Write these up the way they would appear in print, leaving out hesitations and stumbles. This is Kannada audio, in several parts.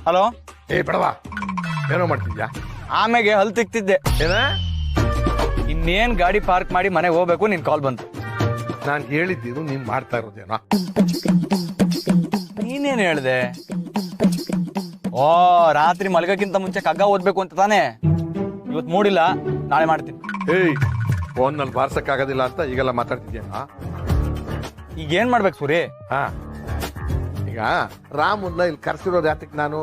ಹಲೋ. ಬಡವಾ, ಏನೋ ಮಾಡ್ತಿದ್ಯಾ? ಆಮೇಲೆ ಹಲ್ ತಿಕ್ತಿದ್ದೆ. ಏನ? ಇನ್ನೇನ್ ಗಾಡಿ ಪಾರ್ಕ್ ಮಾಡಿ ಮನೆಗೆ ಹೋಗ್ಬೇಕು, ನಿನ್ ಕಾಲ್ ಬಂತು. ನಾನು ಹೇಳಿದ್ದು ನೀನ್ ಮಾಡ್ತಾ ಇರೋದೇನೋ? ನೀನೇನ್ ಹೇಳ್ದೆ? ಓ, ರಾತ್ರಿ ಮಲಗಕ್ಕಿಂತ ಮುಂಚೆ ಕಗ್ಗ ಓದ್ಬೇಕು ಅಂತ ತಾನೇ? ಇವತ್ತು ಮೂಡಿಲ್ಲ, ನಾಳೆ ಮಾಡ್ತೀನಿ. ಫೋನ್ನಲ್ಲಿ ಬಾರ್ಸಕ್ ಆಗೋದಿಲ್ಲ ಅಂತ ಈಗೆಲ್ಲ ಮಾತಾಡ್ತಿದ್ಯಾ? ಈಗ ಏನ್ ಮಾಡ್ಬೇಕು ಸೂರಿ? ಈಗ ರಾಮನ್ನ ಇಲ್ಲಿ ಕರ್ಸಿರೋದು ಯಾತಕ್ಕೆ? ನಾನು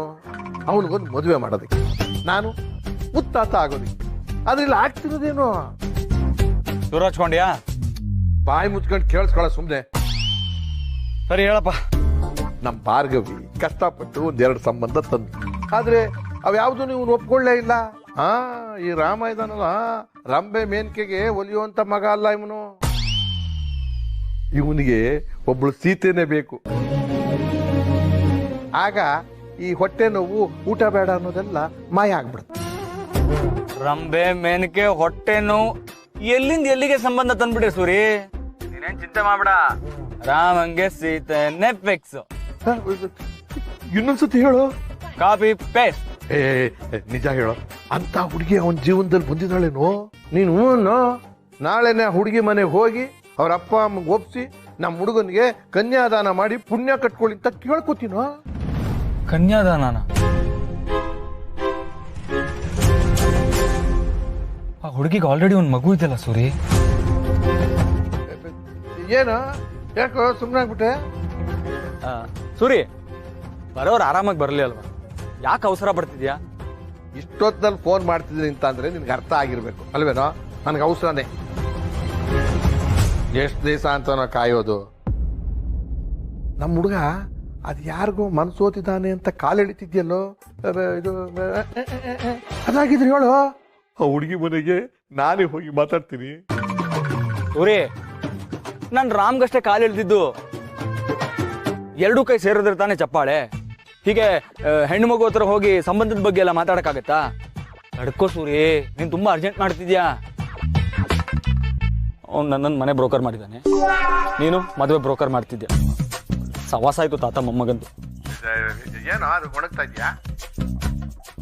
ಅವನಿಗೊಂದು ಮದುವೆ ಮಾಡೋದಕ್ಕೆ, ನಾನು ಮುತ್ತಾತ ಆಗೋದಕ್ಕೆ. ಅದ್ರಲ್ಲಿ ಆಗ್ತಿರೋದೇನು? ಶುರು ಹಚ್ಕೊಂಡ್ಯಾ? ಬಾಯಿ ಮುಚ್ಕೊಂಡು ಕೇಳಿಸ್ಕೊಳ್ಳೋ ಸುಮ್ನೆ. ಸರಿ ಹೇಳಪ್ಪ. ನಮ್ ಭಾರ್ಗವಿ ಕಷ್ಟಪಟ್ಟು ಒಂದೆರಡು ಸಂಬಂಧ ತಂದು, ಆದ್ರೆ ಅವ್ಯಾವ್ದು ನೀವು ಒಪ್ಕೊಳ್ಳೇ ಇಲ್ಲ. ಈ ರಾಮ ಇದಾನಲ್ಲ, ರಂಬೆ ಮೇನ್ಕೆಗೆ ಒಲಿಯುವಂತ ಮಗ ಅಲ್ಲ ಇವನು. ಇವನಿಗೆ ಒಬ್ಳು ಸೀತೆನೇ ಬೇಕು. ಆಗ ಈ ಹೊಟ್ಟೆ ನೋವು, ಊಟ ಬೇಡ ಅನ್ನೋದೆಲ್ಲ ಮಾಯ ಆಗ್ಬಿಡುತ್ತೆ. ರಂಬೆ ಮೇನಕೆ ಹೊಟ್ಟೆ ನೋವು ಎಲ್ಲಿಂದ ಎಲ್ಲಿಗೆ ಸಂಬಂಧ ತಂದ್ಬಿಟ್ರೆ ಸೂರಿ? ನೀನೇನ್ ಚಿಂತೆ ಮಾಡ್ಬೇಡ, ರಾಮಂಗೆ ಸೀತೆನೇ ಫಿಕ್ಸ್. ಇನ್ನೊಂದ್ಸತಿ ಹೇಳು. Copy paste. ನಿಜ ಹೇಳು, ಅಂತ ಹುಡುಗಿ ಅವನ ಜೀವನದಲ್ಲಿ ಬಂದಿದ್ದಾಳೇನೋ? ನೀನು ನಾಳೆನೆ ಹುಡುಗಿ ಮನೆಗೆ ಹೋಗಿ ಅವ್ರ ಅಪ್ಪ ಅಮ್ಮಂಗೆ ಒಪ್ಸಿ ನಮ್ಮ ಹುಡುಗನಿಗೆ ಕನ್ಯಾದಾನ ಮಾಡಿ ಪುಣ್ಯ ಕಟ್ಕೊಳ್ಳಿ ಅಂತ ಕೇಳ್ಕೊತೀನೋ? ಕನ್ಯಾದಾನ? ಆ ಹುಡುಗಿಗೆ ಆಲ್ರೆಡಿ ಒಂದು ಮಗು ಇದೆಯಲ್ಲ ಸೂರಿ. ಏನು ಯಾಕೋ ಸುಮ್ಮನೆ ಆಗ್ಬಿಟ್ಟೆ? ಸೂರಿ, ಬರೋರು ಆರಾಮಾಗಿ ಬರಲಿ ಅಲ್ವಾ? ಯಾಕೆ ಅವಸರ ಪಡ್ತಿದ್ಯಾ? ಇಷ್ಟೊತ್ತಲ್ಲಿ ಫೋನ್ ಮಾಡ್ತಿದ್ದೀನಿ ಅಂತ ಅಂದ್ರೆ ನಿನ್ಗೆ ಅರ್ಥ ಆಗಿರ್ಬೇಕು ಅಲ್ವೇನೋ? ನನಗೆ ಅವಸರನೇ. ಎಷ್ಟು ದಿವಸ ಅಂತ ನಾವು ಕಾಯೋದು? ನಮ್ಮ ಹುಡುಗ ಅದು ಯಾರಿಗೋ ಮನ್ಸೋತಿದ್ದಾನೆ ಅಂತ ಕಾಲು ಎಳಿತಿದ್ಯಲ್ಲೋ, ಇದು ಅದಾಗಿದ್ರೆ ಹೇಳು. ಆ ಹುಡುಗಿ ಮನೆಗೆ ನಾನೇ ಹೋಗಿ ಮಾತಾಡ್ತೀನಿ. ಸೂರಿ, ನಾನು ರಾಮ್ಗಷ್ಟೇ ಕಾಲು ಎಳ್ದಿದ್ದು. ಎರಡೂ ಕೈ ಸೇರಿದ್ರೆ ತಾನೇ ಚಪ್ಪಾಳೆ. ಹೀಗೆ ಹೆಣ್ಣು ಮಗು ಹತ್ರ ಹೋಗಿ ಸಂಬಂಧದ ಬಗ್ಗೆ ಎಲ್ಲ ಮಾತಾಡಕ್ಕಾಗತ್ತಾ? ನಡ್ಕೋ ಸೂರಿ, ನೀನ್ ತುಂಬಾ ಅರ್ಜೆಂಟ್ ಮಾಡ್ತಿದ್ಯಾ. ಅವ್ನು ನನ್ನನ್ನು ಮನೆ ಬ್ರೋಕರ್ ಮಾಡಿದ್ದಾನೆ, ನೀನು ಮದುವೆ ಬ್ರೋಕರ್ ಮಾಡ್ತಿದ್ಯಾ. ಸವಾಸ ಆಯ್ತು ತಾತ ಮೊಮ್ಮಗಂದು. ಏನೋ ಅದು ಗೊಣಗ್ತಾ ಇದ್ಯಾ?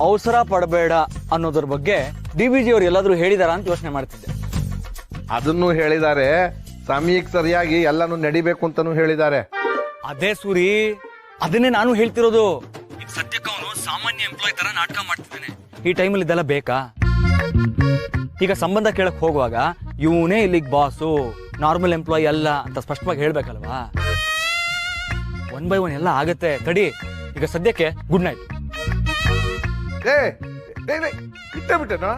ಅವಸರ ಪಡಬೇಡ ಅನ್ನೋದ್ರ ಬಗ್ಗೆ DBG ಅವ್ರು ಎಲ್ಲಾದ್ರೂ ಹೇಳಿದಾರ ಅಂತ ಯೋಚನೆ ಮಾಡ್ತಿದ್ದೆ. ಅದನ್ನು ಹೇಳಿದ್ದಾರೆ, ಸಮಯಕ್ಕೆ ಸರಿಯಾಗಿ ಎಲ್ಲಾನು ನಡಿಬೇಕು ಅಂತಾನು ಹೇಳಿದ್ದಾರೆ. ಅದೇ ಸೂರಿ, ಅದನ್ನೇ ನಾನು ಹೇಳ್ತಿರೋದು. ಈಗ ಸದ್ಯಕ್ಕೆ ಅವನು ಸಾಮಾನ್ಯ ಎಂಪ್ಲಾಯ್ ತರ ನಾಟಕ ಮಾಡ್ತಿದ್ದಾನೆ. ಈ ಟೈಮಲ್ಲಿ ಇದೆಲ್ಲ ಬೇಕಾ? ಈಗ ಸಂಬಂಧ ಕೇಳಕ್ ಹೋಗುವಾಗ ಇವನೇ ಇಲ್ಲಿಗೆ ಬಾಸು, ನಾರ್ಮಲ್ ಎಂಪ್ಲಾಯ್ ಅಲ್ಲ ಅಂತ ಸ್ಪಷ್ಟವಾಗಿ ಹೇಳ್ಬೇಕಲ್ವಾ? 1 by 1 ಎಲ್ಲ ಆಗತ್ತೆ, ತಡಿ. ಈಗ ಸದ್ಯಕ್ಕೆ ಗುಡ್ ನೈಟ್. ಬಿಟ್ಟೆ ಬಿಟ್ಟೆನೋ?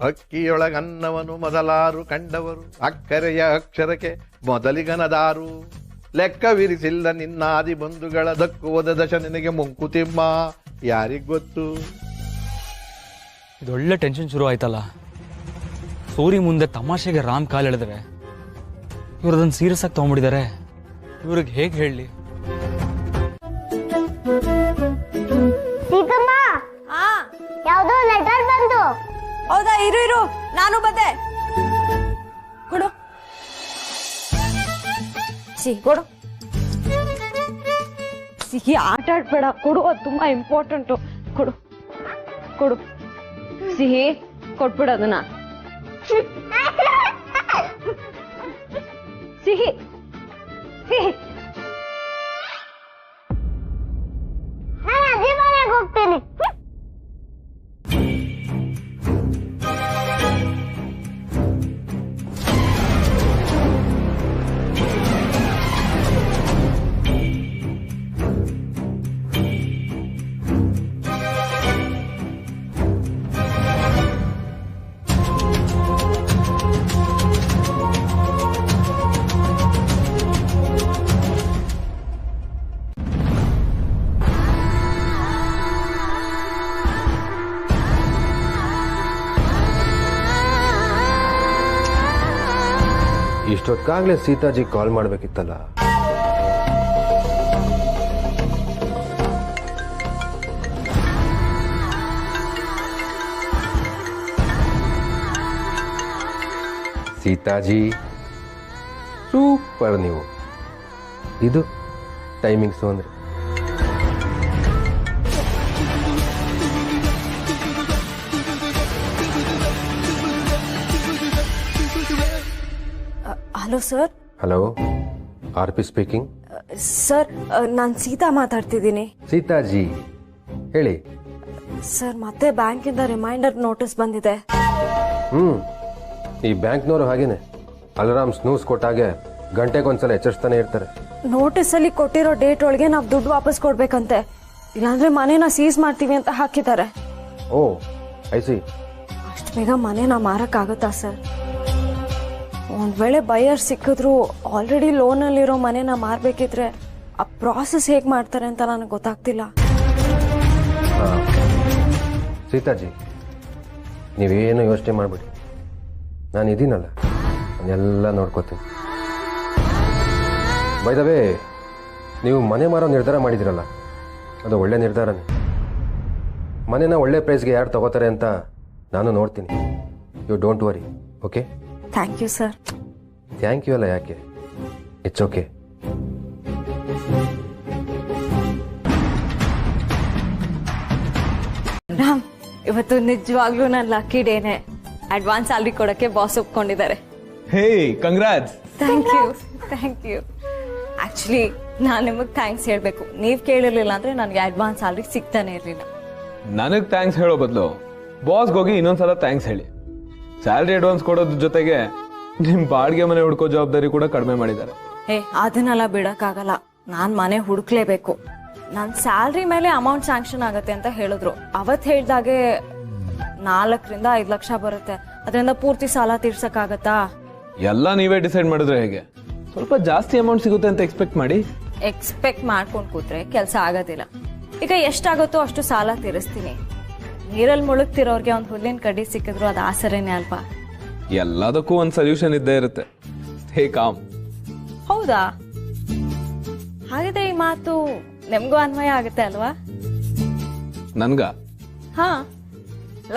ಅಕ್ಕಿಯೊಳಗನ್ನವನು ಮೊದಲಾರು ಕಂಡವರು, ಅಕ್ಕರೆಯ ಅಕ್ಷರಕ್ಕೆ ಮೊದಲಿಗನದಾರು. ಲೆಕ್ಕವಿರಿಸಿಲ್ಲ ನಿನ್ನಾದಿ ಬಂಧುಗಳ ದಕ್ಕುವದ ದಶ ನಿನಗೆ ಮುಂಕುತಿಮ್ಮ, ಯಾರಿಗ್ ಗೊತ್ತು? ಇದೊಳ್ಳೆ ಟೆನ್ಷನ್ ಶುರು ಆಯ್ತಲ್ಲ. ಸೂರಿ ಮುಂದೆ ತಮಾಷೆಗೆ ರಾಮ್ ಕಾಲ್ ಎಳೆದ್ರೆ ಇವ್ರದನ್ನ ಸೀರಿಯಸ್ ಆಗಿ ತಗೊಂಡ್ಬಿಟ್ಟಿದ್ದಾರೆ. ಇವ್ರಿಗೆ ಹೇಗೆ ಹೇಳಿ? ಯಾವ್ದೋ ಲೆಟರ್ ಬಂತು. ಹೌದಾ? ಇರು ನಾನು ಬಂದೆ. ಕೊಡು ಸಿಹಿ, ಕೊಡು ಸಿಹಿ. ಆಟ ಆಡ್ಬೇಡ, ಕೊಡು, ಅದು ತುಂಬಾ ಇಂಪಾರ್ಟೆಂಟು. ಕೊಡು ಕೊಡು ಸಿಹಿ, ಕೊಟ್ಬಿಡು ಅದನ್ನ. ಸಿಹಿ ಸಿಹಿ. ನಾನು ಅಜ್ಜಿ ಮನೆಗೆ ಹೋಗ್ತೀನಿ. ಇಷ್ಟೊತ್ತಾಗಲೇ ಸೀತಾಜಿ ಕಾಲ್ ಮಾಡಬೇಕಿತ್ತಲ್ಲ. ಸೀತಾಜಿ, ಸೂಪರ್ ನೀವು. ಇದು ಟೈಮಿಂಗ್ಸು ಅಂದರೆ. Hello sir. Hello, R P speaking. Sir, ನಾನು ಸೀತಾ ಮಾತಾಡ್ತಿದ್ದೀನಿ. ಸೀತಾಜಿ ಹೇಳಿ. ಸರ್, ಮತ್ತೆ ಬ್ಯಾಂಕಿಂದ ರಿಮೈಂಡರ್ ನೋಟಿಸ್ ಬಂದಿದೆ. ಈ ಬ್ಯಾಂಕ್ನವರು ಹಾಗೇನೆ ಅಲಾರಾಮ್ ಸ್ನೂಸ್ ಕೊಟ್ಟಾಗೆ ಗಂಟೆಗೊಂದ್ಸಲ ಎಚ್ಚರಿಸ್ತಾನೆ ಇರ್ತಾರೆ. ನೋಟಿಸಲ್ಲಿ ಕೊಟ್ಟಿರೋ ಡೇಟ್ ಒಳಗೆ ನಾವು ದುಡ್ಡು ವಾಪಸ್ ಕೊಡ್ಬೇಕಂತೆ, ಇಲ್ಲಾಂದ್ರೆ ಮನೇನ ಸೀಸ್ ಮಾಡ್ತೀವಿ ಅಂತ ಹಾಕಿದ್ದಾರೆ. ಓ ಐ ಸಿ. ಅಷ್ಟು ಬೇಗ ಮನೇನ ಮಾರಕ್ಕಾಗತ್ತಾ ಸರ್? ಒಂದ್ ವೇಳೆ ಬೈಯರ್ ಸಿಕ್ಕಿದ್ರು ಆಲ್ರೆಡಿ ಲೋನಲ್ಲಿರೋ ಮನೇನ ಮಾರ್ಬೇಕಿದ್ರೆ ಆ ಪ್ರಾಸೆಸ್ ಹೇಗೆ ಮಾಡ್ತಾರೆ ಅಂತ ನನಗೆ ಗೊತ್ತಾಗ್ತಿಲ್ಲ. ಸೀತಾಜಿ, ನೀವೇನು ಯೋಚನೆ ಮಾಡಬೇಡಿ, ನಾನು ಇದೀನಲ್ಲ, ನಾನೆಲ್ಲ ನೋಡ್ಕೋತೀನಿ. ಬೈ ದ ವೇ, ನೀವು ಮನೆ ಮಾರೋ ನಿರ್ಧಾರ ಮಾಡಿದಿರಲ್ಲ, ಅದು ಒಳ್ಳೆ ನಿರ್ಧಾರನೇ. ಮನೆನ ಒಳ್ಳೆ ಪ್ರೈಸ್ಗೆ ಯಾರು ತಗೋತಾರೆ ಅಂತ ನಾನು ನೋಡ್ತೀನಿ. You don't worry, okay? Thank you sir. Thank you ಅಲ್ಲ, ಯಾಕೆ, ಇಟ್ಸ್ ಓಕೆ. ರಾಮ್, ಇವತ್ತು ನಿಜವಾಗ್ಲೂ ನನ್ನ ಲಕ್ಕಿ ಡೇನೆ. ಅಡ್ವಾನ್ಸ್ ಸ್ಯಾಲ್ರಿ ಕೊಡಕ್ಕೆ ಬಾಸ್ ಒಪ್ಕೊಂಡಿದ್ದಾರೆ. Hey, congrats. Thank you, thank you. Actually ನಾನು ನಿಮಗೆ ಥ್ಯಾಂಕ್ಸ್ ಹೇಳ್ಬೇಕು. ನೀವು ಕೇಳಿರ್ಲಿಲ್ಲ ಅಂದ್ರೆ ನನಗೆ ಅಡ್ವಾನ್ಸ್ ಸ್ಯಾಲ್ರಿ ಸಿಗ್ತಾನೆ ಇರಲಿಲ್ಲ. ನನಗೆ ಥ್ಯಾಂಕ್ಸ್ ಹೇಳೋ ಬದಲು ಬಾಸ್ಗೆ ಹೋಗಿ ಇನ್ನೊಂದ್ಸಲ ಥ್ಯಾಂಕ್ಸ್ ಹೇಳಿ. ಸ್ಯಾಲ್ರಿ ಅಡ್ವಾನ್ಸ್ ಕೊಡೋದ್ರ ಜೊತೆಗೆ ನಿಮ್ ಬಾಡಿಗೆ ಮನೆ ಹುಡ್ಕೋ ಜವಾಬ್ದಾರಿ ಕೂಡ ಕಡಿಮೆ ಮಾಡಿದ್ದಾರೆ. ಅದನ್ನೆಲ್ಲ ಬಿಡಕ್ಕಾಗಲ್ಲ, ನಾನ್ ಮನೆ ಹುಡುಕ್ಲೇಬೇಕು. ನನ್ ಸ್ಯಾಲ್ರಿ ಮೇಲೆ ಅಮೌಂಟ್ ಸ್ಯಾಂಕ್ಷನ್ ಆಗತ್ತೆ ಅಂತ ಹೇಳಿದ್ರು. ಅವತ್ ಹೇಳ್ದಾಗೆ 4 ರಿಂದ 5 ಲಕ್ಷ ಬರುತ್ತೆ. ಅದರಿಂದ ಪೂರ್ತಿ ಸಾಲ ತೀರ್ಸಕ್ಕಾಗತ್ತಾ? ಎಲ್ಲ ನೀವೇ ಡಿಸೈಡ್ ಮಾಡಿದ್ರೆ ಹೇಗೆ? ಸ್ವಲ್ಪ ಜಾಸ್ತಿ ಅಮೌಂಟ್ ಸಿಗುತ್ತೆ ಅಂತ ಎಕ್ಸ್ಪೆಕ್ಟ್ ಮಾಡಿ. ಎಕ್ಸ್ಪೆಕ್ಟ್ ಮಾಡ್ಕೊಂಡ್ ಕೂತ್ರೆ ಕೆಲಸ ಆಗೋದಿಲ್ಲ. ಈಗ ಎಷ್ಟಾಗುತ್ತೋ ಅಷ್ಟು ಸಾಲ ತೀರಿಸ್ತೀನಿ. ನೀರಲ್ಲಿ ಮುಳುಗ್ತಿರೋರ್ಗೆ ಒಂದು ಹುಲ್ಲಿನ ಕಡ್ಡಿ ಸಿಕ್ಕಿದ್ರು ಅದು ಆಸರೇನೆ ಅಲ್ವಾ? ಎಲ್ಲದಕ್ಕೂ ಒಂದು ಸೊಲ್ಯೂಷನ್ ಇದ್ದೇ ಇರುತ್ತೆ. ಹೇ ಕಾಮ್. ಹೌದಾ? ಹಾಗಿದ್ರೆ ಈ ಮಾತು ನಿಮ್ಗೂ ಅನ್ವಯ ಆಗುತ್ತೆ ಅಲ್ವಾ? ನನ್ಗ? ಹಾ,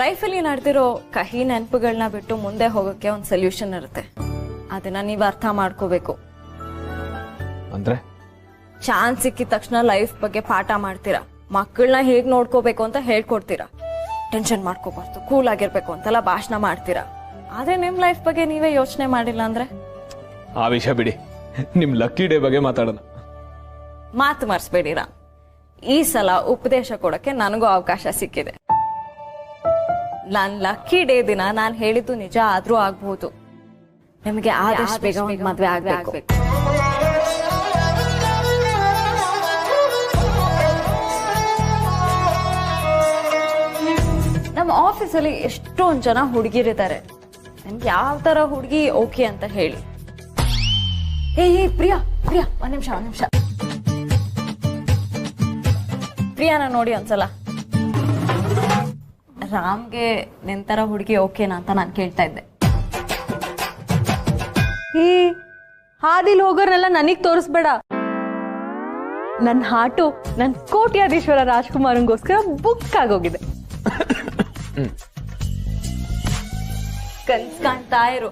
ಲೈಫಲ್ಲಿ ನಡೆದಿರೋ ಕಹಿ ನೆನಪುಗಳನ್ನ ಬಿಟ್ಟು ಮುಂದೆ ಹೋಗೋಕೆ ಒಂದು ಸೊಲ್ಯೂಷನ್ ಇರುತ್ತೆ. ಅದನ್ನ ನೀವು ಅರ್ಥ ಮಾಡ್ಕೋಬೇಕು. ಅಂದ್ರೆ ಚಾನ್ಸ್ ಸಿಕ್ಕಿದ ತಕ್ಷಣ ಲೈಫ್ ಬಗ್ಗೆ ಪಾಠ ಮಾಡ್ತೀರಾ, ಮಕ್ಕಳನ್ನ ಹೇಗ್ ನೋಡ್ಕೋಬೇಕು ಅಂತ ಹೇಳ್ಕೊಡ್ತೀರಾ, ಟೆನ್ಷನ್ ಮಾಡ್ಕೋಬಾರ್ದು, ಕೂಲ್ ಆಗಿರ್ಬೇಕು ಅಂತೆಲ್ಲ ಭಾಷಣ ಮಾಡ್ತೀರಾ. ಆದ್ರೆ ನಿಮ್ ಲೈಫ್ ಬಗ್ಗೆ ನೀವೇ ಯೋಚನೆ ಮಾಡಿಲ್ಲ ಅಂದ್ರೆ? ಆ ವಿಷಯ ಬಿಡಿ, ನಿಮ್ ಲಕ್ಕಿ ಡೇ ಬಗ್ಗೆ ಮಾತಾಡೋಣ. ಮಾತು ಮರ್ಸ್ಬೇಡಿರಾ. ಈ ಸಲ ಉಪದೇಶ ಕೊಡಕ್ಕೆ ನನಗೂ ಅವಕಾಶ ಸಿಕ್ಕಿದೆ. ನಾನ್ ಲಕ್ಕಿ ಡೇ ದಿನ ನಾನ್ ಹೇಳಿದ್ದು ನಿಜ ಆದ್ರೂ ಆಗ್ಬಹುದು. ನಿಮಗೆ ಆದಷ್ಟು ಬೇಗ ಒಂದು ಮದ್ವೆ ಆಗ್ಬೇಕು. ನಮ್ಮ ಆಫೀಸಲ್ಲಿ ಎಷ್ಟೊಂದ್ ಜನ ಹುಡುಗಿರಿದ್ದಾರೆ. ನಿಮ್ಗೆ ಯಾವ ತರ ಹುಡುಗಿ ಓಕೆ ಅಂತ ಹೇಳಿ. ಏ ಪ್ರಿಯಾ, ಪ್ರಿಯಾ, ಒಂದ್ ನಿಮಿಷ. ಪ್ರಿಯಾನ ನೋಡಿ ಒಂದ್ಸಲ. ರಾಮ್ಗೆ ನಿಂತರ ಹುಡುಗಿ ಓಕೆನಾ ಅಂತ ನಾನು ಕೇಳ್ತಾ ಇದ್ದೆ. ಹಾದಿಲ್ ಹೋಗೋರ್ನೆಲ್ಲ ನನಗ್ ತೋರಿಸ್ಬೇಡ. ನನ್ನ ಹಾಟು ನನ್ ಕೋಟ್ಯಾಧೀಶ್ವರ ರಾಜ್ಕುಮಾರ್ಗೋಸ್ಕರ ಬುಕ್ ಆಗೋಗಿದೆ. ಕನ್ಸ್ ಕಾಣ್ತಾ ಇರು.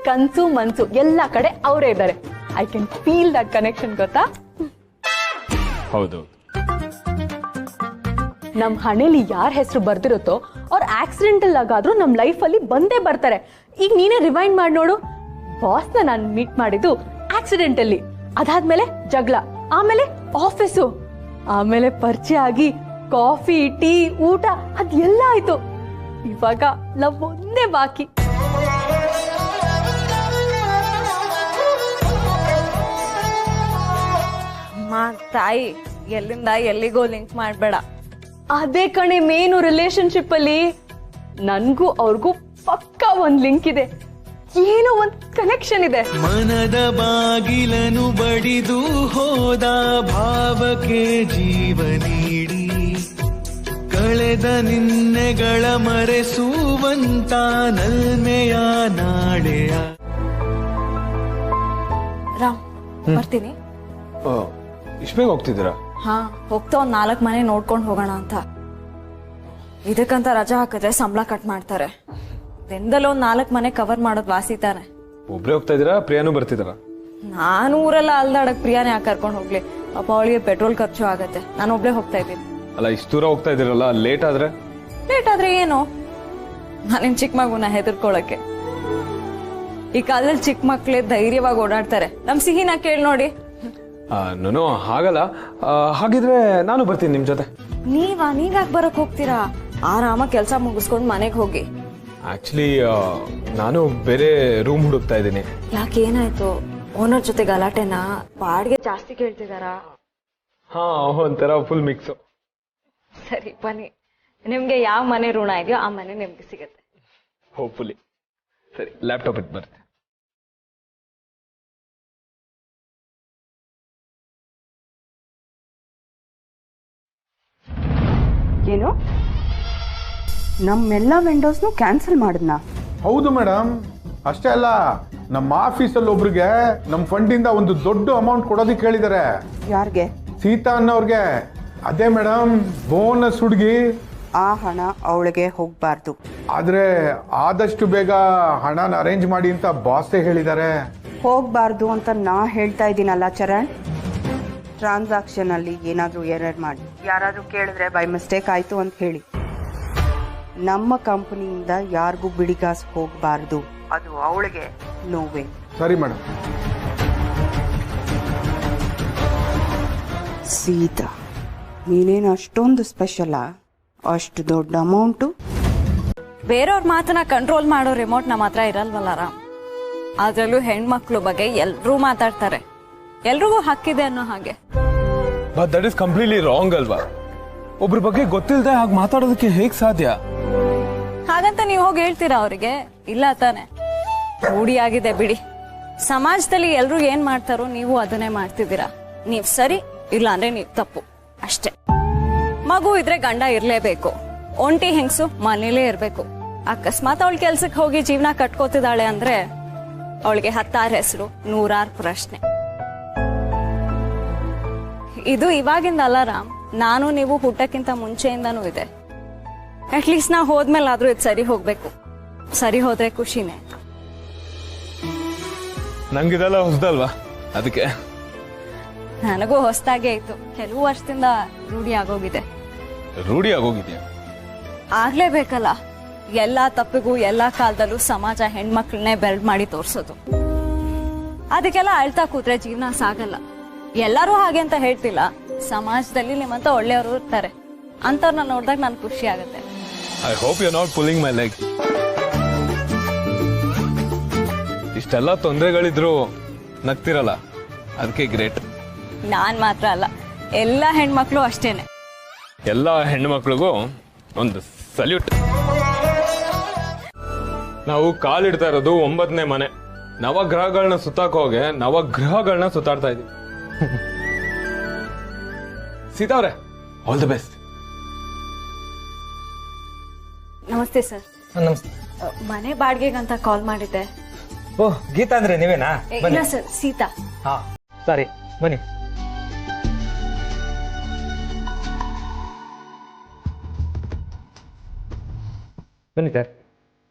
ಕನ್ಸು ಮನ್ಸು ಎಲ್ಲ ಕಡೆ ಅವರೇ ಇದ್ದಾರೆ. I can feel that connection, ಗೊತ್ತಾ? ಹೌದು. ನಮ್ ಹಣೆಲಿ ಯಾರ ಹೆಸರು ಬರ್ದಿರುತ್ತೋ ಅವ್ರ ಆಕ್ಸಿಡೆಂಟಲ್ ಆಗಾದ್ರೂ ನಮ್ ಲೈಫ್ ಅಲ್ಲಿ ಬಂದೇ ಬರ್ತಾರೆ. ಈಗ ನೀನೇ ರಿವೈಂಡ್ ಮಾಡಿ ನೋಡು. ಬಾಸ್ನ ನಾನು ಮೀಟ್ ಮಾಡಿದ್ದು ಆಕ್ಸಿಡೆಂಟಲ್ಲಿ, ಅದಾದ್ಮೇಲೆ ಜಗಳ, ಆಮೇಲೆ ಆಫೀಸು, ಆಮೇಲೆ ಪರಿಚಯ ಆಗಿ ಕಾಫಿ, ಟೀ, ಊಟ ಅದೆಲ್ಲ ಆಯ್ತು. ಇವಾಗ ಲವ್ ಒಂದೇ ಬಾಕಿ. ತಾಯಿ, ಎಲ್ಲಿಂದ ಎಲ್ಲಿಗೋ ಲಿಂಕ್ ಮಾಡ್ಬೇಡ. ಅದೇ ಕಣೆ ಮೇನು ರಿಲೇಶನ್ಶಿಪ್ ಅಲ್ಲಿ. ನನ್ಗೂ ಅವ್ರಿಗೂ ಪಕ್ಕಾ ಒಂದ್ ಲಿಂಕ್ ಇದೆ, ಏನೋ ಒಂದ್ ಕನೆಕ್ಷನ್ ಇದೆ. ಮನದ ಬಾಗಿಲನು ಬಡಿದು ಹೋದ ಭಾವಕ್ಕೆ ಜೀವ ನೀಡಿ ಕಳೆದ ನಿನ್ನೆಗಳ ಮರೆಸುವಂತ ನಲ್ಮೆಯ ನಾಳೆಯ. ರಾಮ್, ಬರ್ತೀನಿ. ಇಷ್ಟು ಬೇಗ ಹೋಗ್ತಿದ್ದೀರಾ? ಹಾ, ಹೋಗ್ತಾ ಒಂದ್ 4 ಮನೆ ನೋಡ್ಕೊಂಡು ಹೋಗೋಣ ಅಂತ. ಇದಕ್ಕಂತ ರಜಾ ಹಾಕಿದ್ರೆ ಸಂಬಳ ಕಟ್ ಮಾಡ್ತಾರೆ. ದಿನದಲ್ಲೂ ಒಂದ್ 4 ಮನೆ ಕವರ್ ಮಾಡೋದು ವಾಸಿ ತಾನೆ. ಒಬ್ರೇ ಹೋಗ್ತಾ ಇದ್ದೀರಾ? ಪ್ರಿಯಾನು ಬರ್ತಿದಾರ? ನಾನು ಊರೆಲ್ಲ ಅಲ್ದಾಡಕ್ ಪ್ರಿಯಾನೇ ಯಾಕೆ ಕರ್ಕೊಂಡು ಹೋಗ್ಲಿ, ಪಾಪ ಅವಳಿಗೆ ಪೆಟ್ರೋಲ್ ಖರ್ಚು ಆಗತ್ತೆ. ನಾನು ಒಬ್ಳೆ ಹೋಗ್ತಾ ಇದ್ದೀನಿ. ಅಲ್ಲ ಇಷ್ಟು ದೂರ ಹೋಗ್ತಾ ಇದ್ದೀರಲ್ಲ, ಲೇಟ್ ಆದ್ರೆ ಏನು, ನಾನೇನ್ ಚಿಕ್ಕ ಮಗುನ ಹೆದರ್ಕೊಳಕ್ಕೆ? ಈ ಕಾಲದಲ್ಲಿ ಚಿಕ್ಕ ಮಕ್ಳೇ ಧೈರ್ಯವಾಗಿ ಓಡಾಡ್ತಾರೆ. ನಮ್ ಸಿಹಿನ ಕೇಳಿ ನೋಡಿ. ನಾನು ಹಾಗಲ್ಲ. ಹಾಗಿದ್ರೆ ನಾನು ಬರ್ತೀನಿ ನಿಮ್ ಜೊತೆ. ನೀವ್ಯಾಕೆ ಬರಕ್ ಹೋಗ್ತೀರಾ? ಆರಾಮ ಕೆಲಸ ಮುಗಿಸ್ಕೊಂಡು ಮನೆಗೆ ಹೋಗಿ. ಆಕ್ಚುಲಿ ನಾನು ಬೇರೆ ರೂಮ್ ಹುಡುಕ್ತಾ ಇದ್ದೀನಿ. ಯಾಕೆ, ಏನಾಯ್ತು? ಓನರ್ ಜೊತೆ ಗಲಾಟೆನಾ? ಬಾಡಿಗೆ ಜಾಸ್ತಿ ಕೇಳ್ತಿದಾರಾ? ಹಾ, ಒಂಥರ ಫುಲ್ ಮಿಕ್ಸ್. ಸರಿ ಬನ್ನಿ, ನಿಮ್ಗೆ ಯಾವ ಮನೆ ಋಣ ಇದೆಯೋ ಆ ಮನೆ ನಿಮ್ಗೆ ಸಿಗತ್ತೆ. ಹೋಪ್ಫುಲಿ. ಸರಿ, ಲ್ಯಾಪ್ಟಾಪ್ ಇತ್ತು ಬರುತ್ತೆ. ಏನು, ನಮ್ಮೆಲ್ಲ ವಿಂಡೋಸ್ನು ಕ್ಯಾನ್ಸಲ್ ಮಾಡಿದ್ನಾ? ಹೌದು ಮೇಡಮ್. ಅಷ್ಟೇ ಅಲ್ಲ, ನಮ್ಮ ಆಫೀಸಲ್ಲಿ ಒಬ್ರಿಗೆ ನಮ್ಮ ಫಂಡಿಂದ ಒಂದು ದೊಡ್ಡ ಅಮೌಂಟ್ ಕೊಡೋದಕ್ಕೆ ಹೇಳಿದ್ದಾರೆ. ಯಾರಿಗೆ? ಸೀತಾ ಅನ್ನೋರ್ಗೆ. ಅದೇ ಮೇಡಮ್, ಬೋನಸ್ ಹುಡುಗಿ. ಆ ಹಣ ಅವಳಿಗೆ ಹೋಗ್ಬಾರ್ದು. ಆದ್ರೆ ಆದಷ್ಟು ಬೇಗ ಹಣನ ಅರೇಂಜ್ ಮಾಡಿ ಅಂತ ಬಾಸೇ ಹೇಳಿದ್ದಾರೆ. ಹೋಗ್ಬಾರ್ದು ಅಂತ ನಾ ಹೇಳ್ತಾ ಇದ್ದೀನಲ್ಲ ಚರಣ್. ಟ್ರಾನ್ಸಾಕ್ಷನ್ ಅಲ್ಲಿ ಏನಾದ್ರೂ ಎರರ್ ಮಾಡಿ ಯಾರಾದ್ರೂ ಕೇಳಿದ್ರೆ ಬೈ ಮಿಸ್ಟೇಕ್ ಆಯ್ತು ಅಂತ ಹೇಳಿ. ನಮ್ಮ ಕಂಪನಿಯಿಂದ ಯಾರಿಗೂ ಬಿಡಿಗಾಸ್ ಹೋಗ್ಬಾರ್ದು. ಅದು ಅವಳಿಗೆ ನೋವೇ. ಸರಿ ಮೇಡಮ್. ಸೀತಾ, ನೀನೇನು ಅಷ್ಟೊಂದು ಸ್ಪೆಷಲಾ? ಅಷ್ಟು ದೊಡ್ಡ ಅಮೌಂಟು? ಬೇರೆಯವ್ರ ಮಾತನ್ನ ಕಂಟ್ರೋಲ್ ಮಾಡೋ ರಿಮೋಟ್ ನಮ್ಮ ಹತ್ರ ಇರಲ್ವಲ್ಲ ರಾಮ್. ಅದ್ರಲ್ಲೂ ಹೆಣ್ಮಕ್ಳು ಬಗ್ಗೆ ಎಲ್ರೂ ಮಾತಾಡ್ತಾರೆ. ಎಲ್ರಿಗೂ ಹಕ್ಕಿದೆ ಅನ್ನೋ ಹಾಗೆ. But that is completely wrong ಅಲ್ವಾ? ಒಬ್ರ ಬಗ್ಗೆ ಗೊತ್ತಿಲ್ಲದೆ ಹಾಗೆ ಮಾತಾಡೋದಕ್ಕೆ ಹೇಗ್ ಸಾಧ್ಯ? ಹಾಗಂತ ನೀವು ಹೋಗಿ ಹೇಳ್ತೀರಾ ಅವರಿಗೆ? ಇಲ್ಲ ತಾನೆ, ರೂಢಿಯಾಗಿದೆ ಬಿಡಿ. ಸಮಾಜದಲ್ಲಿ ಎಲ್ರು ಏನ್ ಮಾಡ್ತಾರೋ ನೀವು ಅದನ್ನೇ ಮಾಡ್ತಿದ್ದೀರಾ. ನೀವ್ ಸರಿ, ಇಲ್ಲ ಅಂದ್ರೆ ನೀವ್ ತಪ್ಪು ಅಷ್ಟೇ. ಮಗು ಇದ್ರೆ ಗಂಡ ಇರ್ಲೇಬೇಕು. ಒಂಟಿ ಹೆಂಗ್ಸು ಮನೇಲೇ ಇರ್ಬೇಕು. ಅಕಸ್ಮಾತ್ ಅವಳ ಕೆಲ್ಸಕ್ಕೆ ಹೋಗಿ ಜೀವನ ಕಟ್ಕೋತಿದ್ದಾಳೆ ಅಂದ್ರೆ ಅವಳಿಗೆ 10 ಹೆಸರು, 100 ಪ್ರಶ್ನೆ. ಇದು ಇವಾಗಿಂದ ಅಲ್ಲ ರಾಮ್, ನಾನು ನೀವು ಹುಟ್ಟಕ್ಕಿಂತ ಮುಂಚೆಯಿಂದಾನೂ ಇದೆ. ಅಟ್ಲೀಸ್ಟ್ ನಾ ಹೋದ್ಮೇಲೆ ಆದ್ರೂ ಇದು ಸರಿ ಹೋಗ್ಬೇಕು. ಸರಿ ಹೋದ್ರೆ ಖುಷಿನೇ. ನಂಗಿದೆಲ್ಲ ಹೊಸದಲ್ವಾ, ಅದಕ್ಕೆ. ನನಗೂ ಹೊಸದಾಗೆ ಇತ್ತು. ಕೆಲವು ವರ್ಷದಿಂದ ರೂಢಿ ಆಗೋಗಿದೆ. ರೂಢಿ ಆಗೋಗಿದ್ಯಾ? ಆಗ್ಲೇಬೇಕಲ್ಲ. ಎಲ್ಲಾ ತಪ್ಪಿಗೂ ಎಲ್ಲಾ ಕಾಲದಲ್ಲೂ ಸಮಾಜ ಹೆಣ್ಮಕ್ಳನ್ನೇ ಬೆಲ್ಡ್ ಮಾಡಿ ತೋರ್ಸೋದು. ಅದಕ್ಕೆಲ್ಲ ಅಳ್ತಾ ಕೂತ್ರೆ ಜೀವನ ಸಾಗಲ್ಲ. ಎಲ್ಲರೂ ಹಾಗೆ ಅಂತ ಹೇಳ್ತಿಲ್ಲ. ಸಮಾಜದಲ್ಲಿ ನಿಮ್ಮಂತ ಒಳ್ಳೆಯವರು ಇರ್ತಾರೆ. ಅಂತವ್ರನ್ನ ನೋಡಿದಾಗ ನನ್ ಖುಷಿ ಆಗುತ್ತೆ. I hope you not pulling my leg. ಇಷ್ಟೆಲ್ಲ ತೊಂದರೆಗಳಿದ್ರು ನಗ್ತಿರಲ್ಲ, ಅದಕ್ಕೆ ಗ್ರೇಟ್. ನಾನ್ ಮಾತ್ರ ಅಲ್ಲ, ಎಲ್ಲಾ ಹೆಣ್ಮಕ್ಳು ಅಷ್ಟೇನೆ. ಎಲ್ಲ ಹೆಣ್ಮಕ್ಳಿಗೂ ಒಂದು ಸಲ್ಯೂಟ್. ನಾವು ಕಾಲಿಡ್ತಾ ಇರೋದು 9ನೇ ಮನೆ. ನವಗ್ರಹಗಳನ್ನ ಸುತ್ತಾಕ ಹೋಗಿ ನವಗ್ರಹಗಳನ್ನ ಸುತ್ತಾಡ್ತಾ ಇದೀವಿ. ಸೀತಾ ಅವ್ರೆ, ಆಲ್ ದಿ ಬೆಸ್ಟ್. ನಮಸ್ತೆ ಸರ್. ನಮಸ್ತೆ. ಮನೆ ಬಾಡಿಗೆಗಂತ ಕಾಲ್ ಮಾಡಿದ್ದೆ. ಓಹ್, ಗೀತಾ ಅಂದ್ರೆ ನೀವೇನಾ? ಇಲ್ಲ ಸರ್, ಸೀತಾ. ಹಾ ಸರಿ, ಬನ್ನಿ. ಬನ್ನಿ ಸರ್.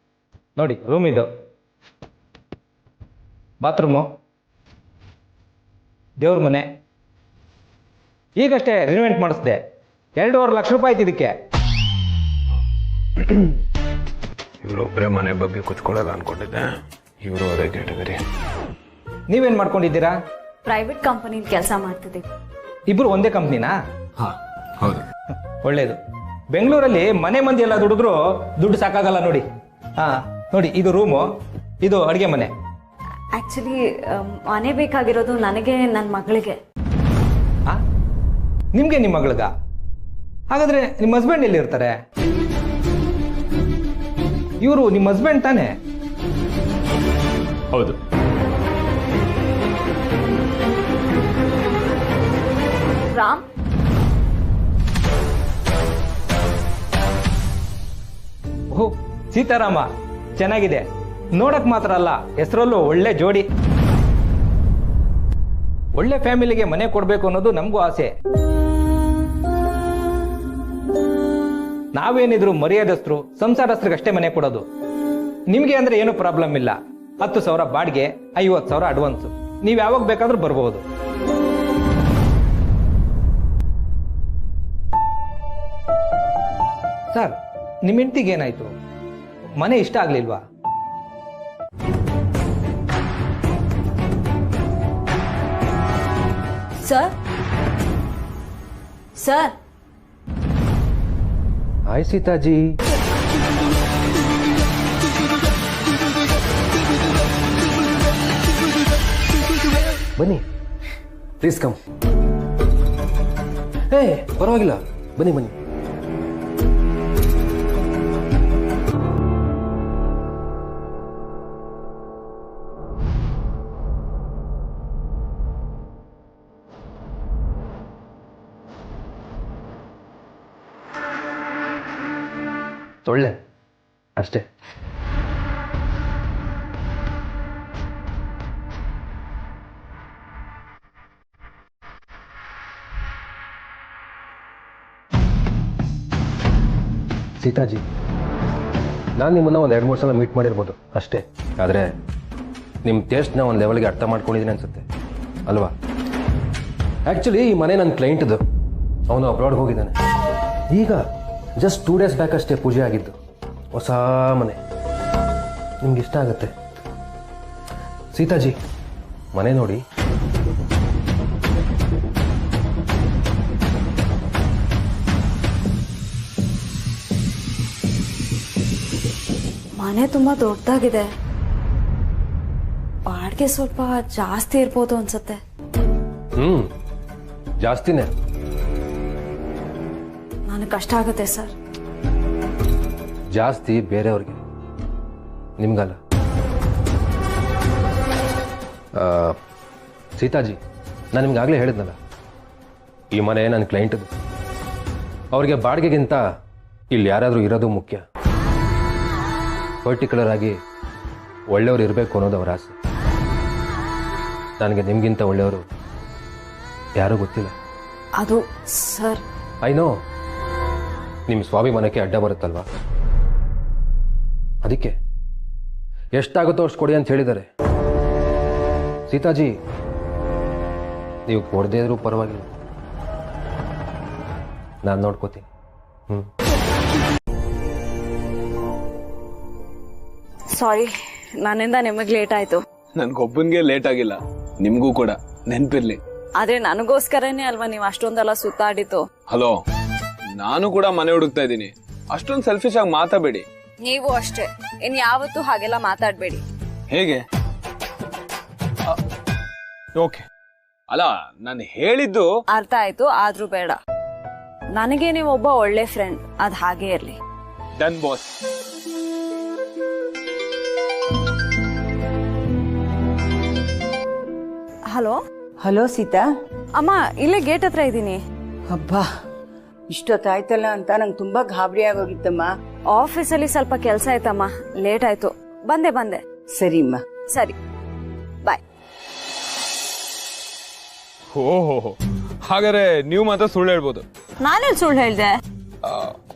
ನೋಡಿ, ರೂಮ್ ಇದು, ಬಾತ್ರೂಮು, ದೇವ್ರ ಮನೆ. ಈಗಷ್ಟೇ ರಿನೋವೇಟ್ ಮಾಡಿಸ್ದೆ. 2.5 ಲಕ್ಷ ರೂಪಾಯಿ ಆಯ್ತು ಇದಕ್ಕೆ. ಇವರೊಬ್ಬರೇ ಮನೆ ಬಗ್ಗೆ ಕುತ್ಕೊಳ್ಳಲ್ಲ ಅನ್ಕೊಂಡಿದ್ದೆ. ಇವರು ಅದೇ ಕೇಳಿದ್ರಿ. ನೀವೇನ್ ಮಾಡ್ಕೊಂಡಿದ್ದೀರಾ? ಪ್ರೈವೇಟ್ ಕಂಪನಿ ಕೆಲಸ ಮಾಡ್ತಿದ್ದೀವಿ. ಇಬ್ರು ಒಂದೇ ಕಂಪ್ನಿನಾ? ಹಾ, ಹೌದು. ಒಳ್ಳೇದು. ಬೆಂಗಳೂರಲ್ಲಿ ಮನೆ ಮಂದಿ ಎಲ್ಲ ದುಡಿದ್ರು ದುಡ್ಡು ಸಾಕಾಗಲ್ಲ ನೋಡಿ. ಹಾ ನೋಡಿ, ಇದು ರೂಮು, ಇದು ಅಡುಗೆ ಮನೆ. ಆಕ್ಚುಲಿ ಮನೆ ಬೇಕಾಗಿರೋದು ನನಗೆ, ನನ್ನ ಮಗಳಿಗೆ. ನಿಮ್ಗೆ ನಿಮ್ಮ ಮಗಳಿಗ? ಹಾಗಾದ್ರೆ ನಿಮ್ಮ ಹಸ್ಬೆಂಡ್ ಎಲ್ಲಿ ಇರ್ತಾರೆ? ಇವರು ನಿಮ್ಮ ಹಸ್ಬೆಂಡ್ ತಾನೆ? ಹೌದು. ರಾಮ್, ಓಹ್, ಸೀತಾರಾಮ, ಚೆನ್ನಾಗಿದೆ. ನೋಡಕ್ ಮಾತ್ರ ಅಲ್ಲ, ಹೆಸರಲ್ಲೂ ಒಳ್ಳೆ ಜೋಡಿ. ಒಳ್ಳೆ ಫ್ಯಾಮಿಲಿಗೆ ಮನೆ ಕೊಡ್ಬೇಕು ಅನ್ನೋದು ನಮಗೂ ಆಸೆ. ನಾವೇನಿದ್ರು ಮರ್ಯಾದಸ್ಥರು, ಸಂಸಾರಸ್ಥರಿಗಷ್ಟೇ ಮನೆ ಕೊಡೋದು. ನಿಮ್ಗೆ ಅಂದ್ರೆ ಏನು ಪ್ರಾಬ್ಲಮ್ ಇಲ್ಲ. 10,000 ಬಾಡಿಗೆ, 50,000 ಅಡ್ವಾನ್ಸು. ನೀವು ಯಾವಾಗ ಬೇಕಾದ್ರೂ ಬರ್ಬೋದು. ಸರ್, ನಿಮ್ಮ ಹೆಂಡತಿಗೆ ಏನಾಯ್ತು? ಮನೆ ಇಷ್ಟ ಆಗ್ಲಿಲ್ವಾ? Sir sir hi Sitaji. ಬನ್ನಿ, ಪ್ಲೀಸ್ ಕಮ್. ಏ ಪರವಾಗಿಲ್ಲ, ಬನ್ನಿ ಬನ್ನಿ. ತೊಳ್ಳೆ ಅಷ್ಟೇ. ಸೀತಾಜಿ, ನಾನು ನಿಮ್ಮನ್ನು ಒಂದು 2-3 ಸಲ ಮೀಟ್ ಮಾಡಿರ್ಬೋದು ಅಷ್ಟೇ. ಆದರೆ ನಿಮ್ಮ ಟೇಸ್ಟ್ನ ಒಂದು ಲೆವೆಲ್ಗೆ ಅರ್ಥ ಮಾಡ್ಕೊಂಡಿದ್ದೀನಿ ಅನ್ಸುತ್ತೆ ಅಲ್ವಾ? ಆ್ಯಕ್ಚುಲಿ ಈ ಮನೆ ನನ್ನ ಕ್ಲೈಂಟ್ದು. ಅವನು ಅಬ್ರಾಡ್ಗೆ ಹೋಗಿದ್ದಾನೆ. ಈಗ ಜಸ್ಟ್ 2 ಡೇಸ್ ಬ್ಯಾಕ್ ಅಷ್ಟೇ ಪೂಜೆ ಆಗಿದ್ದು. ಹೊಸ ಮನೆ, ನಿಮ್ಗೆ ಇಷ್ಟ ಆಗುತ್ತೆ. ಸೀತಾಜಿ, ಮನೆ ನೋಡಿ. ಮನೆ ತುಂಬಾ ದೊಡ್ಡದಾಗಿದೆ. ಬಾಡಿಗೆ ಸ್ವಲ್ಪ ಜಾಸ್ತಿ ಇರ್ಬೋದು ಅನ್ಸುತ್ತೆ. ಜಾಸ್ತಿನೇ. ನನಗೆ ಕಷ್ಟ ಆಗುತ್ತೆ ಸರ್. ಜಾಸ್ತಿ ಬೇರೆಯವ್ರಿಗೆ, ನಿಮ್ಗಲ್ಲ. ಸೀತಾಜಿ, ನಾನು ನಿಮ್ಗಾಗಲೇ ಹೇಳಿದ್ನಲ್ಲ, ಈ ಮನೆ ನನ್ನ ಕ್ಲೈಂಟದು. ಅವ್ರಿಗೆ ಬಾಡಿಗೆಗಿಂತ ಇಲ್ಲಿ ಯಾರಾದರೂ ಇರೋದು ಮುಖ್ಯ. ಪರ್ಟಿಕ್ಯುಲರ್ ಆಗಿ ಒಳ್ಳೆಯವರು ಇರಬೇಕು ಅನ್ನೋದು ಅವರ ಆಸೆ. ನನಗೆ ನಿಮಗಿಂತ ಒಳ್ಳೆಯವರು ಯಾರೂ ಗೊತ್ತಿಲ್ಲ. ಅದು ಸರ್, ಐ ನೋ, ನಿಮ್ಮ ಸ್ವಾಭಿಮಾನಕ್ಕೆ ಅಡ್ಡ ಬರುತ್ತಲ್ವಾ, ಅದಕ್ಕೆ ಎಷ್ಟಾಗುತ್ತೋ ಅಷ್ಟು ಕೊಡಿ ಅಂತ ಹೇಳಿದ್ದಾರೆ. ಸೀತಾಜಿ, ನೀವು ಕೊಡದೇ ಇದ್ರೂ ಪರವಾಗಿಲ್ಲ, ನಾನು ನೋಡ್ಕೋತೀನಿ. ಸಾರಿ, ನನ್ನಿಂದ ನಿಮಗೆ ಲೇಟ್ ಆಯ್ತು. ನನ್ಗೊಬ್ಬನ್ಗೆ ಲೇಟ್ ಆಗಿಲ್ಲ, ನಿಮ್ಗೂ ಕೂಡ ನೆನ್ಪಿರ್ಲಿ. ಆದ್ರೆ ನನಗೋಸ್ಕರನೇ ಅಲ್ವಾ ನೀವು ಅಷ್ಟೊಂದೆಲ್ಲ ಸುತ್ತಾಡಿತು. ಹಲೋ, ನಾನು ಕೂಡ ಮನೆ ಹುಡುಕ್ತಾ ಇದ್ದೀನಿ. ಅಷ್ಟೊಂದು ಸೆಲ್ಫಿಶ್ ಆಗಿ ಮಾತಾಡಬೇಡಿ. ನೀವು ಅಷ್ಟೇ, ಇನ್ ಯಾವತ್ತೂ ಹಾಗೆಲ್ಲ ಮಾತಾಡ್ಬೇಡಿ. ಹೇಗೆ? ಓಕೆ, ಅಲ್ಲ ನಾನು ಹೇಳಿದ್ದು ಅರ್ಥ ಆಯ್ತು. ಆದ್ರೂ ಬೇಡ, ನನಗೆ ನೀವು ಒಬ್ಬ ಒಳ್ಳೆ ಫ್ರೆಂಡ್, ಅದ್ ಹಾಗೆ ಇರ್ಲಿ. Done boss. Hello hello Sita. ಅಮ್ಮ, ಇಲ್ಲೇ ಗೇಟ್ ಹತ್ರ ಇದ್ದೀನಿ. ಅಬ್ಬಾ, ಇಷ್ಟೊತ್ತಾಯ್ತಲ್ಲ ಅಂತ ನಂಗೆ ತುಂಬಾ ಗಾಬರಿ ಆಗೋಗಿತ್ತಮ್ಮ. ಆಫೀಸಲ್ಲಿ ಸ್ವಲ್ಪ ಕೆಲಸ ಆಯ್ತಮ್ಮ, ಲೇಟ್ ಆಯ್ತು. ಬಂದೆ. ಸರಿಮ್ಮ. ಸರಿ, ಬಾಯ್. ಓಹೋ, ಹಾಗಾದ್ರೆ ನೀವು ಮಾತ್ರ ಸುಳ್ಳು ಹೇಳ್ಬೋದು. ನಾನೇನ್ ಸುಳ್ಳು ಹೇಳ್ದೆ?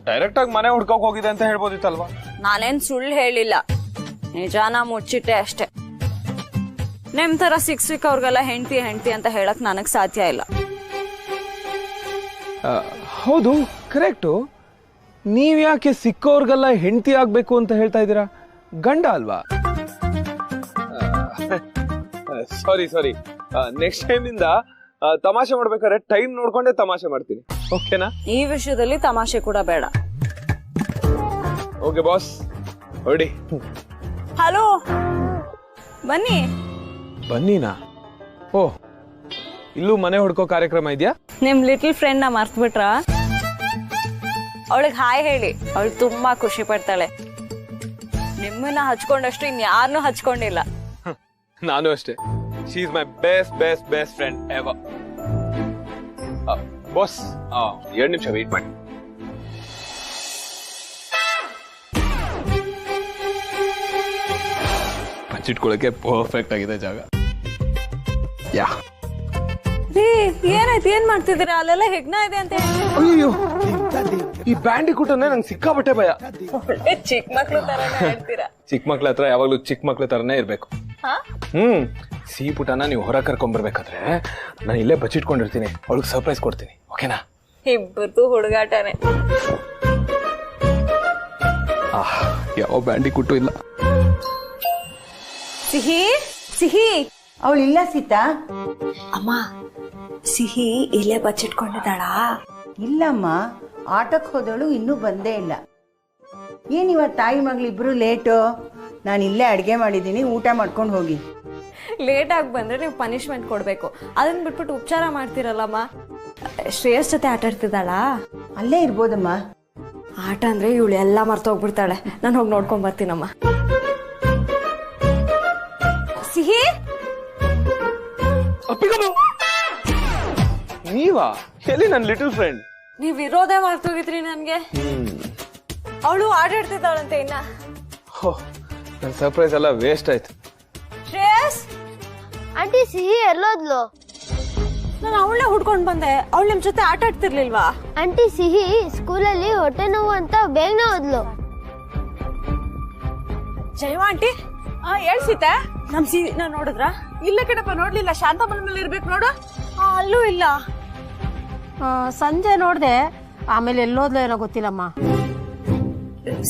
ಡೈರೆಕ್ಟ್ ಆಗಿ ಮನೆ ಹುಡ್ಕೋಕ್ ಹೋಗಿದೆ ಅಂತ ಹೇಳ್ಬೋದಿತ್ತಲ್ವಾ? ನಾನೇನ್ ಸುಳ್ಳು ಹೇಳಿಲ್ಲ, ನಿಜಾನ ಮುಚ್ಚಿಟ್ಟೆ ಅಷ್ಟೇ. ನಿಮ್ ತರ ಸಿಕ್ ಅವ್ರಿಗೆಲ್ಲ ಹೆಂಡತಿ ಅಂತ ಹೇಳಕ್ ನನಗ್ ಸಾಧ್ಯ ಇಲ್ಲ. ಹೌದು, ಕರೆಕ್ಟು. ನೀವ್ಯಾಕೆ ಸಿಕ್ಕವ್ರಿಗೆಲ್ಲ ಹೆಂಡತಿ ಆಗ್ಬೇಕು ಅಂತ ಹೇಳ್ತಾ ಇದ್ದೀರಾ? ಗಂಡ ಅಲ್ವಾ? ಸಾರಿ, ನೆಕ್ಸ್ಟ್ ಟೈಮ್ ಇಂದ ತಮಾಷೆ ಮಾಡ್ಬೇಕಾದ್ರೆ ಟೈಮ್ ನೋಡ್ಕೊಂಡೆ ತಮಾಷೆ ಮಾಡ್ತೀನಿ, ಓಕೆನಾ? ಈ ವಿಷಯದಲ್ಲಿ ತಮಾಷೆ ಕೂಡ ಬೇಡ. ಓಕೆ ಬಾಸ್, ಹೊರಡಿ. ಹಲೋ, ಬನ್ನಿನಾ? ಓಹ್, ಇಲ್ಲೂ ಮನೆ ಹುಡ್ಕೋ ಕಾರ್ಯಕ್ರಮ ಇದೆಯಾ? ನಿಮ್ ಲಿಟಲ್ ಫ್ರೆಂಡ್ ನ ಮರ್ತ್ ಬಿಟ್ರ? ಅವಳಿಗೆ ಹಾಯ್ ಹೇಳಿ, ಅವಳು ತುಂಬಾ ಖುಷಿ ಪಡ್ತಾಳೆ. ನಿಮ್ಮನ್ನ ಹಚ್ಕೊಂಡಷ್ಟು ಇನ್ಯಾರನ್ನೂ ಹಚ್ಕೊಂಡಿಲ್ಲ. ನಾನು ಅಷ್ಟೇ. She is my best friend ever. Boss, 2 ನಿಮಿಷ ವೇಟ್ ಮಾಡಿ. ಹಚ್ಚಿಟ್ಕೊಳ್ಳಕ್ಕೆ ಪರ್ಫೆಕ್ಟ್ ಆಗಿದೆ ಜಾಗ. ಯಾ ಏನಾಯ್ತು? ಏನ್ ಮಾಡ್ತಿದ್ದೀರಾ? ಅಲ್ಲೆಲ್ಲ ಹೆಗ್ನ ಇದೆ ಅಂತ. ಅಯ್ಯೋ, ಈ ಬ್ಯಾಂಡಿ ಕೂಟನೆ ನಂಗೆ ಸಿಕ್ಕಾಬಟ್ಟೆ ಭಯ. ಚಿಕ್ಕ ಮಕ್ಳು ತರನೇ ಹೇಳ್ತೀರಾ. ಚಿಕ್ಕ ಮಕ್ಳ ಹತ್ರ ಯಾವಾಗ್ಲೂ ಚಿಕ್ಕ ಮಕ್ಳ ತರನೇ ಇರ್ಬೇಕು. ಸಿಹಿ ಪುಟನ ನೀವು ಹೊರ ಕರ್ಕೊಂಡ್ಬರ್ಬೇಕಾದ್ರೆ ನಾನು ಇಲ್ಲೇ ಬಚ್ಚಿಟ್ಕೊಂಡಿರ್ತೀನಿ, ಅವಳಿಗೆ ಸರ್ಪ್ರೈಸ್ ಕೊಡ್ತೀನಿ, ಓಕೆನಾ? ಇಬ್ಬರದು ಹುಡುಗಾಟನೆ. ಯಾವ ಬ್ಯಾಂಡಿ ಕುಟ್ಟು ಇಲ್ಲ. ಸಿಹಿ ಸಿಹಿ, ಅವಳಿಲ್ಲ ಸೀತಾ. ಅಮ್ಮ ಸಿಹಿ ಇಲ್ಲೇ ಬಚ್ಚಿಟ್ಕೊಂಡಿದ್ದಾಳಾ? ಇಲ್ಲಮ್ಮ, ಆಟಕ್ಕೆ ಹೋದಳು ಇನ್ನೂ ಬಂದೇ ಇಲ್ಲ. ಏನಿವತ್ತು ತಾಯಿ ಮಗಳಿಬ್ರು ಲೇಟು? ನಾನು ಇಲ್ಲೇ ಅಡುಗೆ ಮಾಡಿದ್ದೀನಿ, ಊಟ ಮಾಡ್ಕೊಂಡು ಹೋಗಿ. ಲೇಟಾಗಿ ಬಂದ್ರೆ ನೀವು ಪನಿಷ್ಮೆಂಟ್ ಕೊಡಬೇಕು. ಅದನ್ನ ಬಿಟ್ಬಿಟ್ಟು ಉಪಚಾರ ಮಾಡ್ತೀರಲ್ಲಮ್ಮ. ಶ್ರೇಯಸ್ ಜೊತೆ ಆಟ ಆಡ್ತಿದ್ದಾಳಾ? ಅಲ್ಲೇ ಇರ್ಬೋದಮ್ಮ. ಆಟ ಅಂದ್ರೆ ಇವಳು ಎಲ್ಲ ಮರ್ತೋಗ್ಬಿಡ್ತಾಳೆ. ನಾನು ಹೋಗಿ ನೋಡ್ಕೊಂಡ್ ಬರ್ತೀನಮ್ಮ. ಸಿಹಿ, ನೀವಾ? ಎಲ್ಲಿ ನನ್ನ ಲಿಟಲ್ ಫ್ರೆಂಡ್? ನೀವ್ ಇರೋದೇ ಮರ್ತೋಗಿದ್ರಿ ನನ್ಗೆ. ಅವಳು ಆಟ ಆಡ್ತಿದ್ದಾಳಂತೆ ಇನ್ನ. ನನ್ನ ಸರ್ಪ್ರೈಸ್ ಎಲ್ಲ ವೇಸ್ಟ್ ಆಯ್ತು. ಶ್ರೇಯಸ್, ಆಂಟಿ ಸಿಹಿ ಎಲ್ಲೋದ್ಲು? ನಾನು ಅವಳನ್ನೇ ಹುಡ್ಕೊಂಡ್ ಬಂದೆ. ಅವಳು ನಿಮ್ ಜೊತೆ ಆಟ ಆಡ್ತಿರ್ಲಿಲ್ವಾ? ಆಂಟಿ ಸಿಹಿ ಸ್ಕೂಲಲ್ಲಿ ಹೊಟ್ಟೆ ನೋವು ಅಂತ ಬೇಗನೆ ಹೋದ್ಲು. ಜಯವ ಆಂಟಿ, ಹೇಳ್ಸಿತೆ ನಮ್ ಸಿಹಿನ ನೋಡಿದ್ರ? ಇಲ್ಲ ಕಣಪ್ಪ, ನೋಡ್ಲಿಲ್ಲ. ಶಾಂತಮ್ಮನ ಮೇಲೆ ಇರ್ಬೇಕು ನೋಡು. ಅಲ್ಲೂ ಇಲ್ಲ. ಸಂಜೆ ನೋಡ್ದೆ, ಆಮೇಲೆ ಎಲ್ಲೋದ್ಲ ಏನೋ ಗೊತ್ತಿಲ್ಲಮ್ಮ.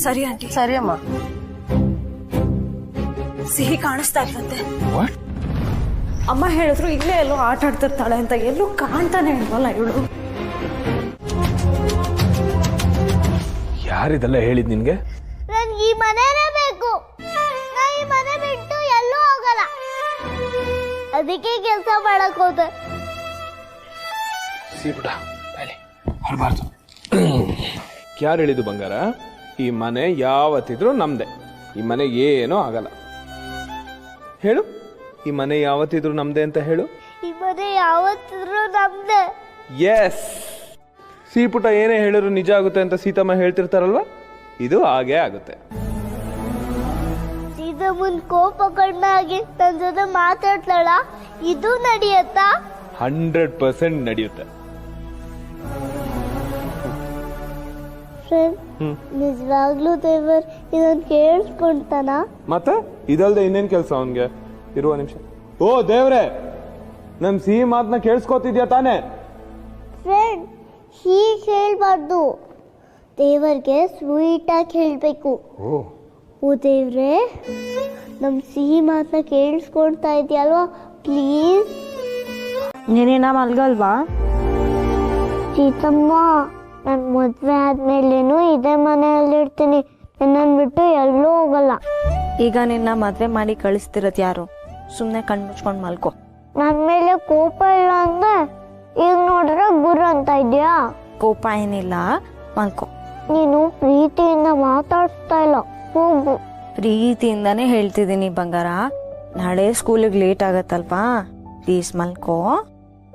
ಸರಿ ಆಂಟಿ. ಸರಿ ಅಮ್ಮ. ಸಿಹಿ ಕಾಣಿಸ್ತಾ ಇರ್ತಂತೆ. ಅಮ್ಮ ಹೇಳಿದ್ರು ಇಲ್ಲೇ ಎಲ್ಲೋ ಆಟ ಆಡ್ತಿರ್ತಾಳೆ ಅಂತ. ಎಲ್ಲೂ ಕಾಣ್ತಾನೆ ಇಲ್ವಲ್ಲ ಇವಳು. ಯಾರಿದೆಲ್ಲ ಹೇಳಿದ್ ನಿನ್ಗೆ? ನನ್ಗೆ ಈ ಮನೆನೇ ಬೇಕು. ನಾ ಈ ಮನೆ ಬಿಟ್ಟು ಎಲ್ಲೂ ಹೋಗಲ್ಲ. ಅದಕ್ಕೆ ಕೆಲಸ ಮಾಡಕ್ ಹೋದೆ. ಸೀಪುಟ ಹೊರಬಾರ್ದು. ಯಾರು ಹೇಳಿದ್ದು ಬಂಗಾರ? ಈ ಮನೆ ಯಾವತ್ತಿದ್ರು ನಮ್ದೆ. ಈ ಮನೆ ಏನೂ ಆಗಲ್ಲ. ಹೇಳು, ಈ ಮನೆ ಯಾವತ್ತಿದ್ರು ನಮ್ದೆ ಅಂತ ಹೇಳು. ಈ ಮನೆ ಯಾವತ್ತಿದ್ರು ನಮ್ದೆ. ಎಸ್, ಸೀಪುಟ ಏನೇ ಹೇಳಿದ್ರು ನಿಜ ಆಗುತ್ತೆ ಅಂತ ಸೀತಮ್ಮ ಹೇಳ್ತಿರ್ತಾರಲ್ವಾ, ಇದು ಹಾಗೇ ಆಗುತ್ತೆ. ಸೀತಮ್ಮನ್ ಕೋಪ ಕಡಿಮೆ ಆಗಿ ನನ್ ಜೊತೆ ಮಾತಾಡ್ತಾಳ. ಇದು ನಡೆಯತ್ತಾ? 100% ನಡೆಯುತ್ತೆ. ನಿಜವಾಗ್ಲೂ ದೇವರ್ ಇದನ್ ಕೇಳಿಸ್ಕೊಂತಾನ? ಮತ್ತೆ ಇದಲ್ದೆ ಇನ್ನೇನ್ ಕೆಲಸ ಅವನ್ಗೆ? ಇರುವ ನಿಮಿಷ. ಓ ದೇವ್ರೆ, ನಮ್ ಸಿಹಿ ಮಾತನ್ನ ಕೇಳಿಸ್ಕೊತಿದ್ಯಾ ತಾನೆ? ಫ್ರೆಂಡ್, ಹೀಗೆ ಹೇಳ್ಬಾರ್ದು. ದೇವರ್ಗೆ ಸ್ವೀಟ್ ಆಗಿ ಹೇಳ್ಬೇಕು. ಓ ದೇವ್ರೆ, ನಮ್ ಸಿಹಿ ಮಾತನ್ನ ಕೇಳಿಸ್ಕೊಳ್ತಾ ಇದೆಯಲ್ವಾ, ಪ್ಲೀಸ್. ನೀನೇನ ಮಲ್ಗಲ್ವಾ? ಸೀತಮ್ಮ, ನನ್ ಮದ್ವೆ ಆದ್ಮೇಲೇನು ಇದೇ ಮನೆಯಲ್ಲಿರ್ತೀನಿ. ನನ್ನನ್ ಬಿಟ್ಟು ಎಲ್ಲೂ ಹೋಗಲ್ಲ. ಈಗ ನಿನ್ನ ಮದ್ವೆ ಮಾಡಿ ಕಳಿಸ್ತಿರತ್ ಯಾರು? ಸುಮ್ನೆ ಕಣ್ ಮುಚ್ಕೊಂಡ್ ಮಲ್ಕೋ. ನನ್ ಮೇಲೆ ಕೋಪ ಇಲ್ಲ ಅಂದ್ರೆ ಈಗ ನೋಡ್ರೆ ಗುರು ಅಂತ ಇದ್ಯಾ? ಕೋಪ ಏನಿಲ್ಲ, ಮಲ್ಕೋ. ನೀನು ಪ್ರೀತಿಯಿಂದ ಮಾತಾಡ್ತಾ ಇಲ್ಲ, ಹೋಗು. ಪ್ರೀತಿಯಿಂದಾನೇ ಹೇಳ್ತಿದ್ದೀನಿ ಬಂಗಾರ. ನಾಳೆ ಸ್ಕೂಲಿಗೆ ಲೇಟ್ ಆಗತ್ತಲ್ವಾ, ಪ್ಲೀಸ್ ಮಲ್ಕೋ.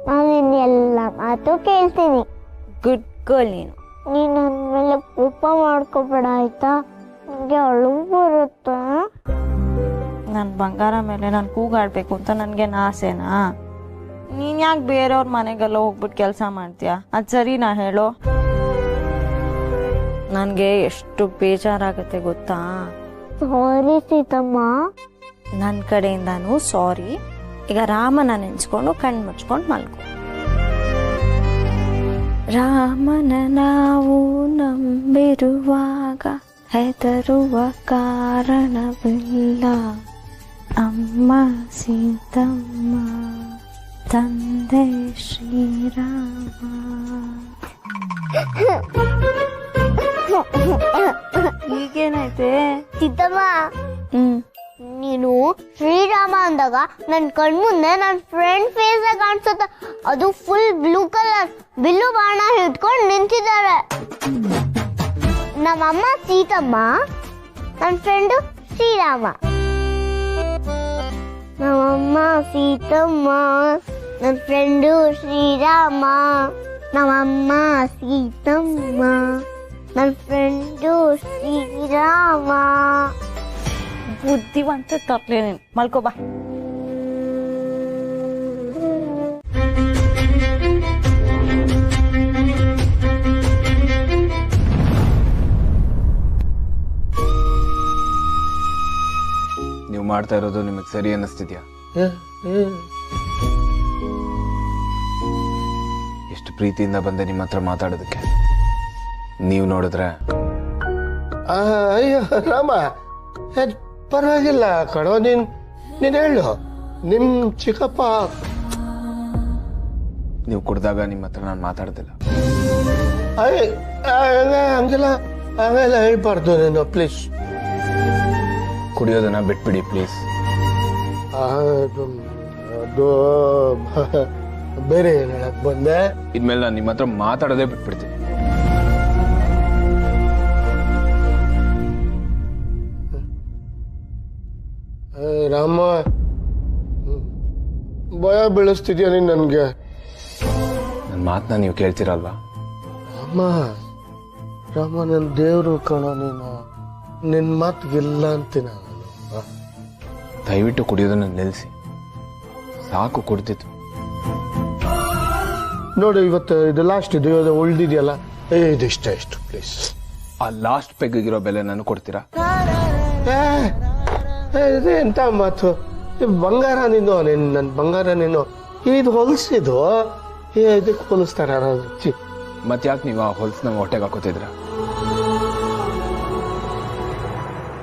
ನಾನು ಎಲ್ಲ ಮಾತು ಕೇಳ್ತೀನಿ. ಗುಡ್ ಗರ್ಲ್ ನೀನು. ನೀನ್ ನನ್ ಮೇಲೆ ಕೋಪ ಮಾಡ್ಕೋಬೇಡ ಆಯ್ತಾ? ನನಗೆ ಅಳು ಬರುತ್ತೆ. ನನ್ ಬಂಗಾರ ಮೇಲೆ ನಾನು ಕೂಗಾಡ್ಬೇಕು ಅಂತ ನನ್ಗೇನು ಆಸೆನಾ? ನೀನ್ ಯಾಕೆ ಬೇರೆಯವ್ರ ಮನೆಗೆಲ್ಲ ಹೋಗ್ಬಿಟ್ಟು ಕೆಲಸ ಮಾಡ್ತೀಯ? ಅದ್ ಸರಿನಾ ಹೇಳೋ? ನನ್ಗೆ ಎಷ್ಟು ಬೇಜಾರಾಗತ್ತೆ ಗೊತ್ತಾ? ಸಾರಿ ಸೀತಮ್ಮ. ನನ್ನ ಕಡೆಯಿಂದಾನು ಸಾರಿ. ಈಗ ರಾಮನ ನೆನ್ಸ್ಕೊಂಡು ಕಣ್ ಮುಚ್ಕೊಂಡು ಮಲ್ಕೊ. ರಾಮನ ನಾವು ನಂಬಿರುವಾಗ ಹೆದರುವ ಕಾರಣವಿಲ್ಲ. ಅಮ್ಮ ಸೀತಮ್ಮ, ತಂದೆ ಶ್ರೀರಾಮ. ಈಗೇನೈತೆ ಸೀತಮ್ಮ? ನೀನು ಶ್ರೀರಾಮ ಅಂದಾಗ ನನ್ ಕಣ್ಮುಂದೆ ನನ್ ಫ್ರೆಂಡ್ ಫೇಸ್ ಕಾಣಿಸುತ್ತ. ಅದು ಫುಲ್ ಬ್ಲೂ ಕಲರ್ ಬಿಲ್ಲು ಬಾಣ ಹಿಡ್ಕೊಂಡು ನಿಂತಿದ್ದಾರೆ. ನಮ್ಮಮ್ಮ ಸೀತಮ್ಮ, ನನ್ ಫ್ರೆಂಡು ಶ್ರೀರಾಮ. ನಮ್ಮಮ್ಮ ಸೀತಮ್ಮ, ನನ್ ಫ್ರೆಂಡು ಶ್ರೀರಾಮ. ನಮ್ಮಮ್ಮ ಸೀತಮ್ಮ, ನನ್ ಫ್ರೆಂಡು ಶ್ರೀರಾಮ. ಬುದ್ಧಿವಂತ ತರ್ಲೆ ನೀನು. ಮಲ್ಕೋ ಬಾ. ನೀವು ಮಾಡ್ತಾ ಇರೋದು ನಿಮಗೆ ಸರಿ ಅನ್ನಿಸ್ತಿದ್ಯಾ? ಎಷ್ಟು ಪ್ರೀತಿಯಿಂದ ಬಂದೆ ನಿಮ್ಮ ಹತ್ರ ಮಾತಾಡೋದಕ್ಕೆ. ನೀವು ನೋಡಿದ್ರೆ ಅಯ್ಯೋ ರಾಮ, ಪರವಾಗಿಲ್ಲ ಕಣೋ. ನೀನ್ ಹೇಳು, ನಿಮ್ ಚಿಕ್ಕಪ್ಪ. ನೀವು ಕುಡ್ದಾಗ ನಿಮ್ಮ ಹತ್ರ ನಾನು ಮಾತಾಡ್ತಿಲ್ಲ. ಹಂಗೆಲ್ಲ ಹೇಳ್ಬಾರ್ದು ನೀನು, ಪ್ಲೀಸ್. ಕುಡಿಯೋದನ್ನ ಬಿಟ್ಬಿಡಿ ಪ್ಲೀಸ್. ಅದು ಬೇರೆ ಏನ್ ಹೇಳಕ್ ಬಂದೆ. ಇನ್ಮೇಲೆ ನಾನು ನಿಮ್ಮ ಹತ್ರ ಮಾತಾಡೋದೇ ಬಿಟ್ಬಿಡ್ತೀನಿ. ರಾಮ, ಭಯ ಬೀಳಿಸ್ತಿದ್ಯಾ ನೀನ್ ನನ್ಗೆ. ನನ್ನ ಮಾತನ್ನ ನೀವು ಕೇಳ್ತೀರಲ್ವಾ? ರಾಮ ನನ್ ದೇವ್ರು ಕಣೋ ನೀನು. ನಿನ್ ಮಾತಿಗಿಲ್ಲ ಅಂತೀನ. ದಯವಿಟ್ಟು ಕುಡಿಯೋದನ್ನ ನಿಲ್ಲಿಸಿ. ಸಾಕು ಕುಡ್ತಿತ್ತು. ನೋಡಿ, ಇವತ್ತು ಇದು ಲಾಸ್ಟ್, ಇದು ಉಳ್ದಿದ್ಯಲ್ಲ, ಇಷ್ಟು ಪ್ಲೀಸ್. ಆ ಲಾಸ್ಟ್ ಪೆಗ್ಗಿರೋ ಬೆಲೆ ನಾನು ಕೊಡ್ತೀರಾ? ಇದು ಎಂತ ಮಾತು? ಬಂಗಾರ ನೀನು, ನನ್ ಬಂಗಾರ ನೀನು. ಇದು ಹೊಲ್ಸಿದು ಇದಕ್ಕೆ ಹೋಲಿಸ್ತಾರ? ಮತ್ತೆ ಯಾಕೆ ನೀವು ಆ ಹೊಲ್ಸ್ನ ಹೊಟ್ಟೆಗೆ ಹಾಕೋತಿದ್ರ?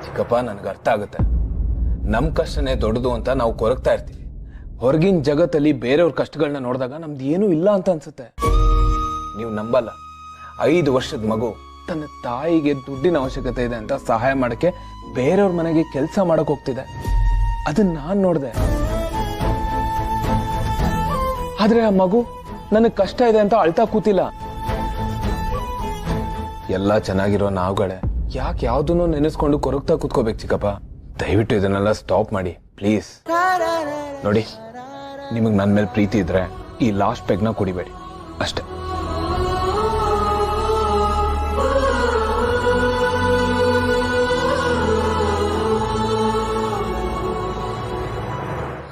ಚಿಕ್ಕಪ್ಪ, ನನ್ಗೆ ಅರ್ಥ ಆಗುತ್ತೆ. ನಮ್ ಕಷ್ಟನೇ ದೊಡ್ಡದು ಅಂತ ನಾವು ಕೊರಗ್ತಾ ಇರ್ತೀವಿ. ಹೊರಗಿನ ಜಗತ್ತಲ್ಲಿ ಬೇರೆಯವ್ರ ಕಷ್ಟಗಳನ್ನ ನೋಡಿದಾಗ ನಮ್ದು ಏನೂ ಇಲ್ಲ ಅಂತ ಅನ್ಸುತ್ತೆ. ನೀವು ನಂಬಲ್ಲ, 5 ವರ್ಷದ ಮಗು ತನ್ನ ತಾಯಿಗೆ ದುಡ್ಡಿನ ಅವಶ್ಯಕತೆ ಇದೆ ಅಂತ ಸಹಾಯ ಮಾಡಕ್ಕೆ ಬೇರೆಯವ್ರ ಮನೆಗೆ ಕೆಲಸ ಮಾಡಕ್ ಹೋಗ್ತಿದೆ. ಅದನ್ನ ನಾನ್ ನೋಡ್ದೆ. ಆದ್ರೆ ಆ ಮಗು ನನಗ್ ಕಷ್ಟ ಇದೆ ಅಂತ ಅಳ್ತಾ ಕೂತಿಲ್ಲ. ಎಲ್ಲ ಚೆನ್ನಾಗಿರೋ ನಾವುಗಳೇ ಯಾಕೆ ಯಾವ್ದನ್ನು ನೆನೆಸ್ಕೊಂಡು ಕೊರಗ್ತಾ ಕೂತ್ಕೋಬೇಕು ಚಿಕ್ಕಪ್ಪ? ದಯವಿಟ್ಟು ಇದನ್ನೆಲ್ಲ ಸ್ಟಾಪ್ ಮಾಡಿ ಪ್ಲೀಸ್. ನೋಡಿ, ನಿಮಗ್ ನನ್ನ ಮೇಲೆ ಪ್ರೀತಿ ಇದ್ರೆ ಈ ಲಾಸ್ಟ್ ಪೆಗ್ನ ಕುಡಿಬೇಡಿ ಅಷ್ಟೇ.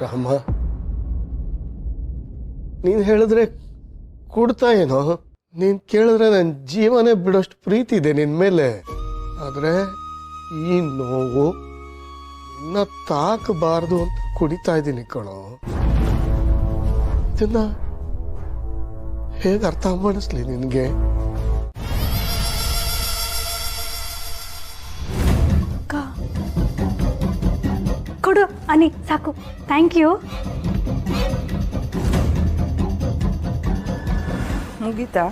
ರಾಮ, ನೀನ್ ಹೇಳಿದ್ರೆ ಕೊಡ್ತಾ ಏನೋ, ನೀನ್ ಕೇಳಿದ್ರೆ ನನ್ ಜೀವನೇ ಬಿಡೋಷ್ಟು ಪ್ರೀತಿ ಇದೆ ನಿನ್ ಮೇಲೆ. ಆದ್ರೆ ಈ ನೋವು ಇನ್ನ ತಾಕಬಾರ್ದು ಅಂತ ಕುಡಿತಾ ಇದ್ದೀನಿ ಕಣೋ. ಇದನ್ನ ಹೇಗೆ ಅರ್ಥ ಮಾಡಿಸ್ಲಿ ನಿನ್ಗೆ? ಕೊಡು ಅನಿ, ಸಾಕು. Thank you. ಮುಗೀತಾ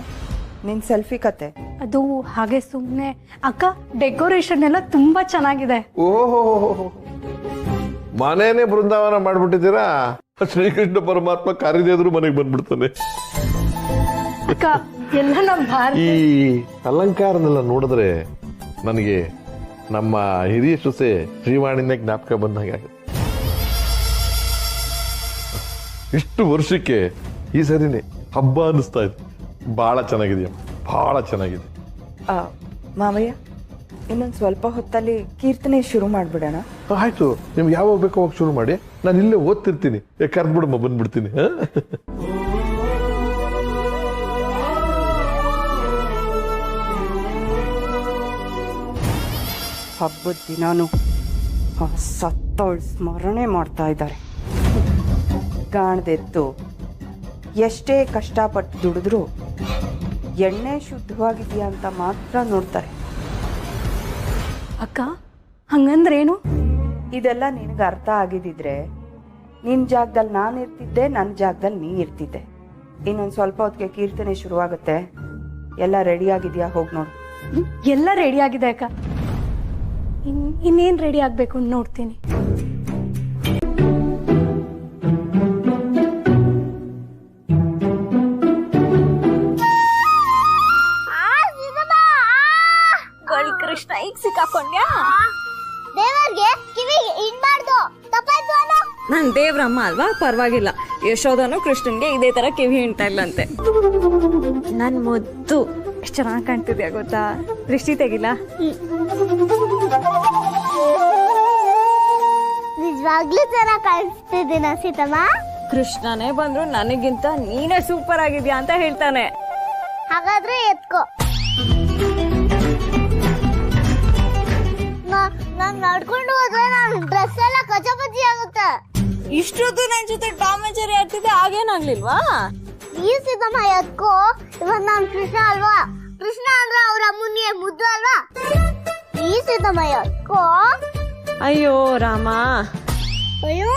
ನಿನ್ ಸೆಲ್ಫಿ ಕತೆ? ಅದು ಹಾಗೆ ಸುಮ್ಮನೆ. ಅಕ್ಕ, ಡೆಕೋರೇಷನ್ ಎಲ್ಲ ತುಂಬಾ ಚೆನ್ನಾಗಿದೆ. ಓಹೋ, ಮನೇನೆ ಬೃಂದಾವನ ಮಾಡ್ಬಿಟ್ಟಿದ್ದೀರಾ? ಶ್ರೀಕೃಷ್ಣ ಪರಮಾತ್ಮ ಕರಿದೇದ್ರು ಮನೆಗೆ ಬಂದ್ಬಿಡ್ತಾನೆ. ಅಕ್ಕ, ಎಲ್ಲ ನಮ್ಮ ಈ ಅಲಂಕಾರನೆಲ್ಲ ನೋಡಿದ್ರೆ ನನಗೆ ನಮ್ಮ ಹಿರಿಯ ಸೊಸೆ ಶ್ರೀವಾಣಿನೇ ಜ್ಞಾಪಕ ಬಂದಂಗೆ ಆಗುತ್ತೆ. ಇಷ್ಟು ವರ್ಷಕ್ಕೆ ಈ ಸರಿನೇ ಹಬ್ಬ ಅನ್ನಿಸ್ತಾ ಇದೆ. ಬಹಳ ಚೆನ್ನಾಗಿದೆಯಾ, ಬಹಳ ಚೆನ್ನಾಗಿದೆ. ಮಾವಯ್ಯ, ಇನ್ನೊಂದು ಸ್ವಲ್ಪ ಹೊತ್ತಲ್ಲಿ ಕೀರ್ತನೆ ಶುರು ಮಾಡ್ಬಿಡೋಣ. ಆಯ್ತು, ನಿಮ್ಗೆ ಯಾವಾಗ ಬೇಕೋ ಅವಾಗ ಶುರು ಮಾಡಿ. ನಾನು ಇಲ್ಲೇ ಓದ್ತಿರ್ತೀನಿ. ಕರ್ದ್ಬಿಡಮ್ಮ, ಬಂದ್ಬಿಡ್ತೀನಿ. ಹಬ್ಬದ ದಿನಾನು ಸತ್ತವಳು ಸ್ಮರಣೆ ಮಾಡ್ತಾ ಇದ್ದಾರೆ. ಗಾಣದೆತ್ತು ಎಷ್ಟೇ ಕಷ್ಟಪಟ್ಟು ದುಡಿದ್ರು ಎಣ್ಣೆ ಶುದ್ಧವಾಗಿದೆಯಾ ಅಂತ ಮಾತ್ರ ನೋಡ್ತಾರೆ. ಅಕ್ಕ, ಹಂಗಂದ್ರೇನು? ಇದೆಲ್ಲ ನಿನಗೆ ಅರ್ಥ ಆಗಿದ್ದಿದ್ರೆ ನಿನ್ನ ಜಾಗದಲ್ಲಿ ನಾನು ಇರ್ತಿದ್ದೆ, ನನ್ನ ಜಾಗದಲ್ಲಿ ನೀ ಇರ್ತಿದ್ದೆ. ಇನ್ನೊಂದು ಸ್ವಲ್ಪ ಹೊತ್ತಿಗೆ ಕೀರ್ತನೆ ಶುರುವಾಗುತ್ತೆ. ಎಲ್ಲ ರೆಡಿ ಆಗಿದೆಯಾ? ಹೋಗಿ ನೋಡು. ಎಲ್ಲ ರೆಡಿ ಆಗಿದೆ ಅಕ್ಕ. ಇನ್ನೇನು ರೆಡಿ ಆಗಬೇಕು ನೋಡ್ತೀನಿ. ಕೃಷ್ಣ, ಈಗ ಸಿಕ್ಕಾಕೊಂಡ್ಯಾ? ದೇವರಿಗೆ ಕಿವಿಗೆ ಇಡ್ಬಾರ್ದು, ತಪ್ಪಾಯ್ತು ಅನ್ನೋ. ನಾನ್ ದೇವ್ರಮ್ಮ ಅಲ್ವಾ, ಪರವಾಗಿಲ್ಲ. ಯಶೋಧನು ಕೃಷ್ಣನ್ಗೆ ಇದೇ ತರ ಕಿವಿ ಹಿಂಡ್ತಾ ಇಲ್ಲಂತೆ. ನನ್ ಮುದ್ದು ಎಷ್ಟು ಚೆನ್ನಾಗಿ ಕಾಣ್ತಿದ್ಯಾ ಗೊತ್ತಾ? ದೃಷ್ಟಿ ತೆಗಿಲ್ಲ? ನಿಜವಾಗ್ಲೂ ಚೆನ್ನಾಗಿ ಕಾಣಿಸ್ತಿದ್ದೀನ ಸೀತಮ್ಮ? ಕೃಷ್ಣನೇ ಬಂದ್ರು ನನಗಿಂತ ನೀನೇ ಸೂಪರ್ ಆಗಿದ್ಯಾ ಅಂತ ಹೇಳ್ತಾನೆ. ಹಾಗಾದ್ರೆ ಎತ್ಕೋ. ನಾನ್ ನಡ್ಕೊಂಡು ಹೋದ್ರೆ ನನ್ನ ಡ್ರೆಸ್ ಎಲ್ಲ ಕಚಪಚಿ ಆಗುತ್ತೆ. ಇಷ್ಟೊತ್ತು ನನ್ ಜೊತೆ ಟಾಮ್ ಅಂಡ್ ಜೆರ್ರಿ ಆಡ್ತಿದ್ದೆ, ಆಗೇನಾಗ್ಲಿಲ್ವಾ? ಈ ಸಿದ್ದಮ್ಮ ಎತ್ಕೋ, ಇವಾಗ ನಾನ್ ಕೃಷ್ಣ ಅಲ್ವಾ? ಕೃಷ್ಣ ಅಂದ್ರೆ ಅವ್ರ ಅಮ್ಮನಿಗೆ ಮುದ್ದು ಅಲ್ವಾ? ಈ ಸಿದ್ದಮ್ಮ ಎತ್ಕೋ. ಅಯ್ಯೋ ರಾಮ. ಅಯ್ಯೋ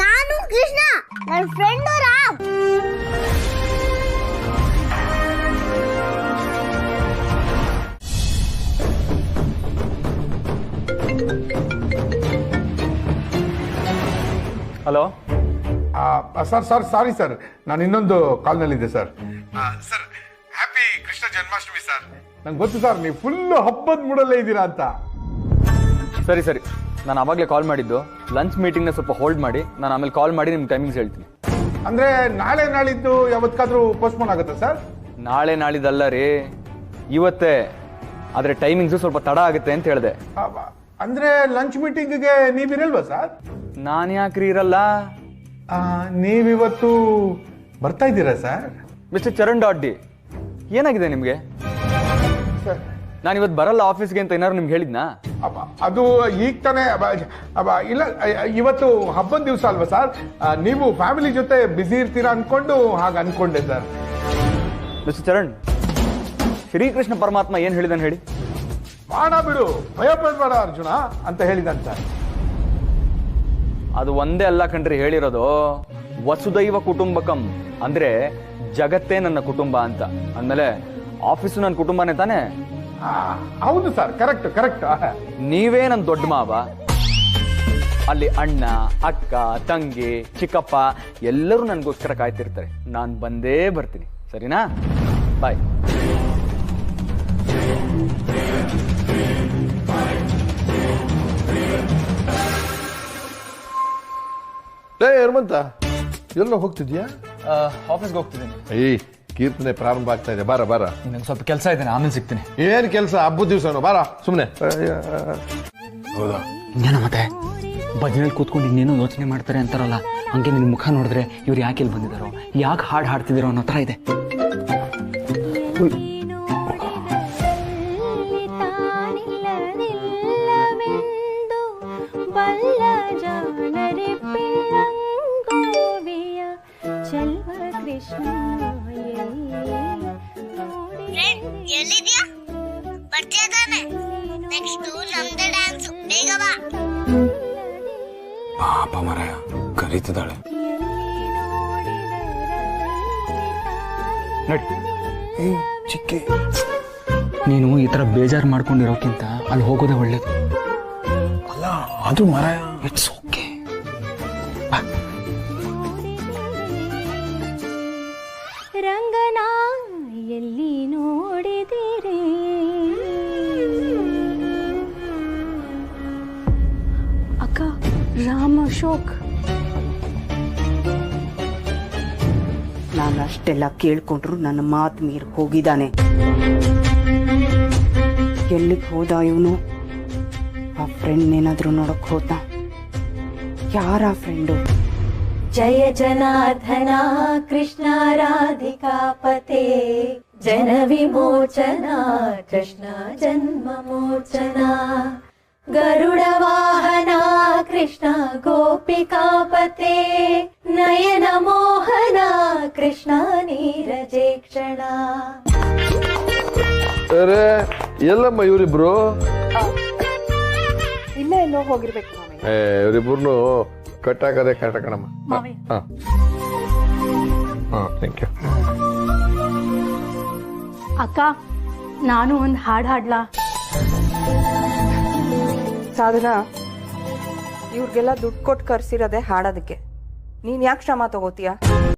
ನಾನು ಕೃಷ್ಣ, ನನ್ನ friend Ram. Hello sir sorry sir, ನಾನು ಇನ್ನೊಂದು ಕಾಲ್ನಲ್ಲಿದ್ದೆ sir. Sir happy Krishna Janmashtami sir. ನಂಗೆ ಗೊತ್ತು ಸರ್, ನೀವು ಫುಲ್ ಹಬ್ಬದ ಮೂಡಲ್ಲೇ ಇದ್ದೀರಾ ಅಂತ. ಸರಿ ಸರಿ, ನಾನು ಆವಾಗಲೇ ಕಾಲ್ ಮಾಡಿದ್ದು. ಲಂಚ್ ಮೀಟಿಂಗ್ನ ಸ್ವಲ್ಪ ಹೋಲ್ಡ್ ಮಾಡಿ, ನಾನು ಆಮೇಲೆ ಕಾಲ್ ಮಾಡಿ ನಿಮ್ಗೆ ಟೈಮಿಂಗ್ಸ್ ಹೇಳ್ತೀನಿ. ಅಂದ್ರೆ ನಾಳೆ ನಾಳಿದ್ದು ಯಾವತ್ತಾದ್ರೂ ಪೋಸ್ಟ್ಪೋನ್ ಆಗುತ್ತಾ ಸರ್? ನಾಳೆ ನಾಳಿದ್ದಲ್ಲ ರೀ, ಇವತ್ತೇ. ಆದರೆ ಟೈಮಿಂಗ್ಸು ಸ್ವಲ್ಪ ತಡ ಆಗುತ್ತೆ ಅಂತ ಹೇಳಿದೆ. ಅಂದ್ರೆ ಲಂಚ್ ಮೀಟಿಂಗ್ಗೆ ನೀವಿರಲ್ವಾ ಸರ್? ನಾನು ಯಾಕ್ರಿ ಇರಲ್ಲ? ನೀವಿವತ್ತು ಬರ್ತಾ ಇದ್ದೀರಾ ಸರ್? ಮಿಸ್ಟರ್ ಚರಣ್ ಡಾಡ್ಡಿ, ಏನಾಗಿದೆ ನಿಮಗೆ? ನಾನು ಇವತ್ತು ಬರಲ್ಲ ಆಫೀಸ್ಗೆ ಅಂತ ಏನಾದ್ರು ನಿಮ್ಗೆ ಹೇಳಿದ್ನಾ? ಅದು ಈಗ ತಾನೇ ಇಲ್ಲ, ಇವತ್ತು ಹಬ್ಬದ ದಿವಸ ಅಲ್ವಾ ಸರ್? ನೀವು ಫ್ಯಾಮಿಲಿ ಜೊತೆ ಬ್ಯುಸಿ ಇರ್ತೀರಾ ಅನ್ಕೊಂಡು ಹಾಗೆ ಅನ್ಕೊಂಡೆ ಸರ್. ಮಿಸ್ಟರ್ ಚರಣ್, ಶ್ರೀಕೃಷ್ಣ ಪರಮಾತ್ಮ ಏನ್ ಹೇಳಿದಾನೆ ಹೇಳಿ? ಬಾಣ ಬಿಡು, ಭಯ ಪಡಬೇಡ ಅರ್ಜುನ ಅಂತ ಹೇಳಿದಂತ. ಅದು ಒಂದೇ ಅಲ್ಲ ಕಣ್ರಿ ಹೇಳಿರೋದು, ವಸುದೈವ ಕುಟುಂಬಕಂ ಅಂದ್ರೆ ಜಗತ್ತೇ ನನ್ನ ಕುಟುಂಬ ಅಂತ. ಅಂದ್ಮೇಲೆ ಆಫೀಸು ನನ್ನ ಕುಟುಂಬನೇ ತಾನೇ? ಹೌದು ಸರ್, ಕರೆಕ್ಟ್ ಕರೆಕ್ಟ್. ನೀವೇ ನನ್ನ ದೊಡ್ಡ ಮಾವ. ಅಲ್ಲಿ ಅಣ್ಣ, ಅಕ್ಕ, ತಂಗಿ, ಚಿಕ್ಕಪ್ಪ ಎಲ್ಲರೂ ನನಗೋಸ್ಕರ ಕಾಯ್ತಿರ್ತಾರೆ. ನಾನು ಬಂದೇ ಬರ್ತೀನಿ, ಸರಿನಾ? ಬಾಯ್. ಹನುಮಂತ, ಎಲ್ಲೋ ಹೋಗ್ತಿದ್ಯಾ? ಆಫೀಸ್ಗೆ ಹೋಗ್ತಿದ್ದೀನಿ. ಕೀರ್ತನೆ ಪ್ರಾರಂಭ ಆಗ್ತಾ ಇದೆ, ಬಾರ ಬಾರ. ನಂಗೆ ಸ್ವಲ್ಪ ಕೆಲಸ ಇದೆ, ಆಮೇಲೆ ಸಿಗ್ತೀನಿ. ಏನ್ ಕೆಲಸ? ಹಬ್ಬದ ದಿವಸನು ಬಾರ ಸುಮ್ಮನೆ. ಹೌದಾ? ಇನ್ನೇನ ಮತ್ತೆ ಭಜನೆಯಲ್ಲಿ ಕೂತ್ಕೊಂಡು ಇನ್ನೇನೋ ಯೋಚನೆ ಮಾಡ್ತಾರೆ ಅಂತಾರಲ್ಲ, ಹಂಗೆ ನಿನ್ನ ಮುಖ ನೋಡಿದ್ರೆ ಇವ್ರು ಯಾಕೆ ಇಲ್ಲಿ ಬಂದಿದ್ದಾರೋ, ಯಾಕೆ ಹಾಡು ಹಾಡ್ತಿದ್ದೀರೋ ಅನ್ನೋ ಥರ ಇದೆ. ಎಲ್ಲಿದ್ಯಾ? ಬರ್ತೀಯ ತಾನೆ? ನೆಕ್ಸ್ಟ್ ನಮ್ದೇ ಡ್ಯಾನ್ಸ್, ಬೇಗ ಬಾ. ಪಾಪ ಮರಾಯ ಕರೀತಿದ್ದಾಳೆ. ನೋಡಿ ಚಿಕ್ಕಿ, ನೀನು ಈ ಥರ ಬೇಜಾರು ಮಾಡ್ಕೊಂಡಿರೋಕ್ಕಿಂತ ಅಲ್ಲಿ ಹೋಗೋದೇ ಒಳ್ಳೇದು. ಅಲ್ಲ ಅದು ಮರಾಯ, ಇಟ್ಸ್ ಓಕೆ. ರಂಗನಾ ಎಲ್ಲಿ ನೋಡಿದಿರಿ? ಅಕ್ಕ, ರಾಮ ಅಶೋಕ್. ನಾನು ಅಷ್ಟೆಲ್ಲ ಕೇಳ್ಕೊಂಡ್ರು ನನ್ನ ಮಾತು ಮೀರಿ ಹೋಗಿದ್ದಾನೆ. ಎಲ್ಲಿಗೆ ಹೋದ ಇವನು? ಆ ಫ್ರೆಂಡ್ ಏನಾದ್ರೂ ನೋಡಕ್ ಹೋದ? ಯಾರ ಫ್ರೆಂಡು? ಜಯ ಜನಾರ್ದನ ಕೃಷ್ಣ ರಾಧಿಕಾಪತೆ, ಜನ ವಿಮೋಚನ ಕೃಷ್ಣ ಜನ್ಮ ಮೋಚನ, ಗರುಡ ವಾಹನ ಕೃಷ್ಣ ಗೋಪಿಕಾಪತೆ, ನಯನ ಮೋಹನ ಕೃಷ್ಣ ನೀರಜೇಕ್ಷಣ. ಎಲ್ಲಮ್ಮ ಇವರಿಬ್ರು? ಇಲ್ಲ ಎಲ್ಲೋ ಹೋಗಿರ್ಬೇಕು. ಇವರಿಬ್ರು ಕಟ್ಟಾಕದೆ ಕಟ್ಟಕಣಮ್ಮ. Thank you. ಅಕ್ಕ, ನಾನು ಒಂದು ಹಾಡು ಹಾಡ್ಲಾ? ಸಾಧನಾ, ಇವ್ರಿಗೆಲ್ಲ ದುಡ್ಡು ಕೊಟ್ಟು ಕರ್ಸಿರೋದೆ ಹಾಡೋದಕ್ಕೆ. ನೀನ್ ಯಾಕೆ ಶ್ರಮ ತಗೋತೀಯ?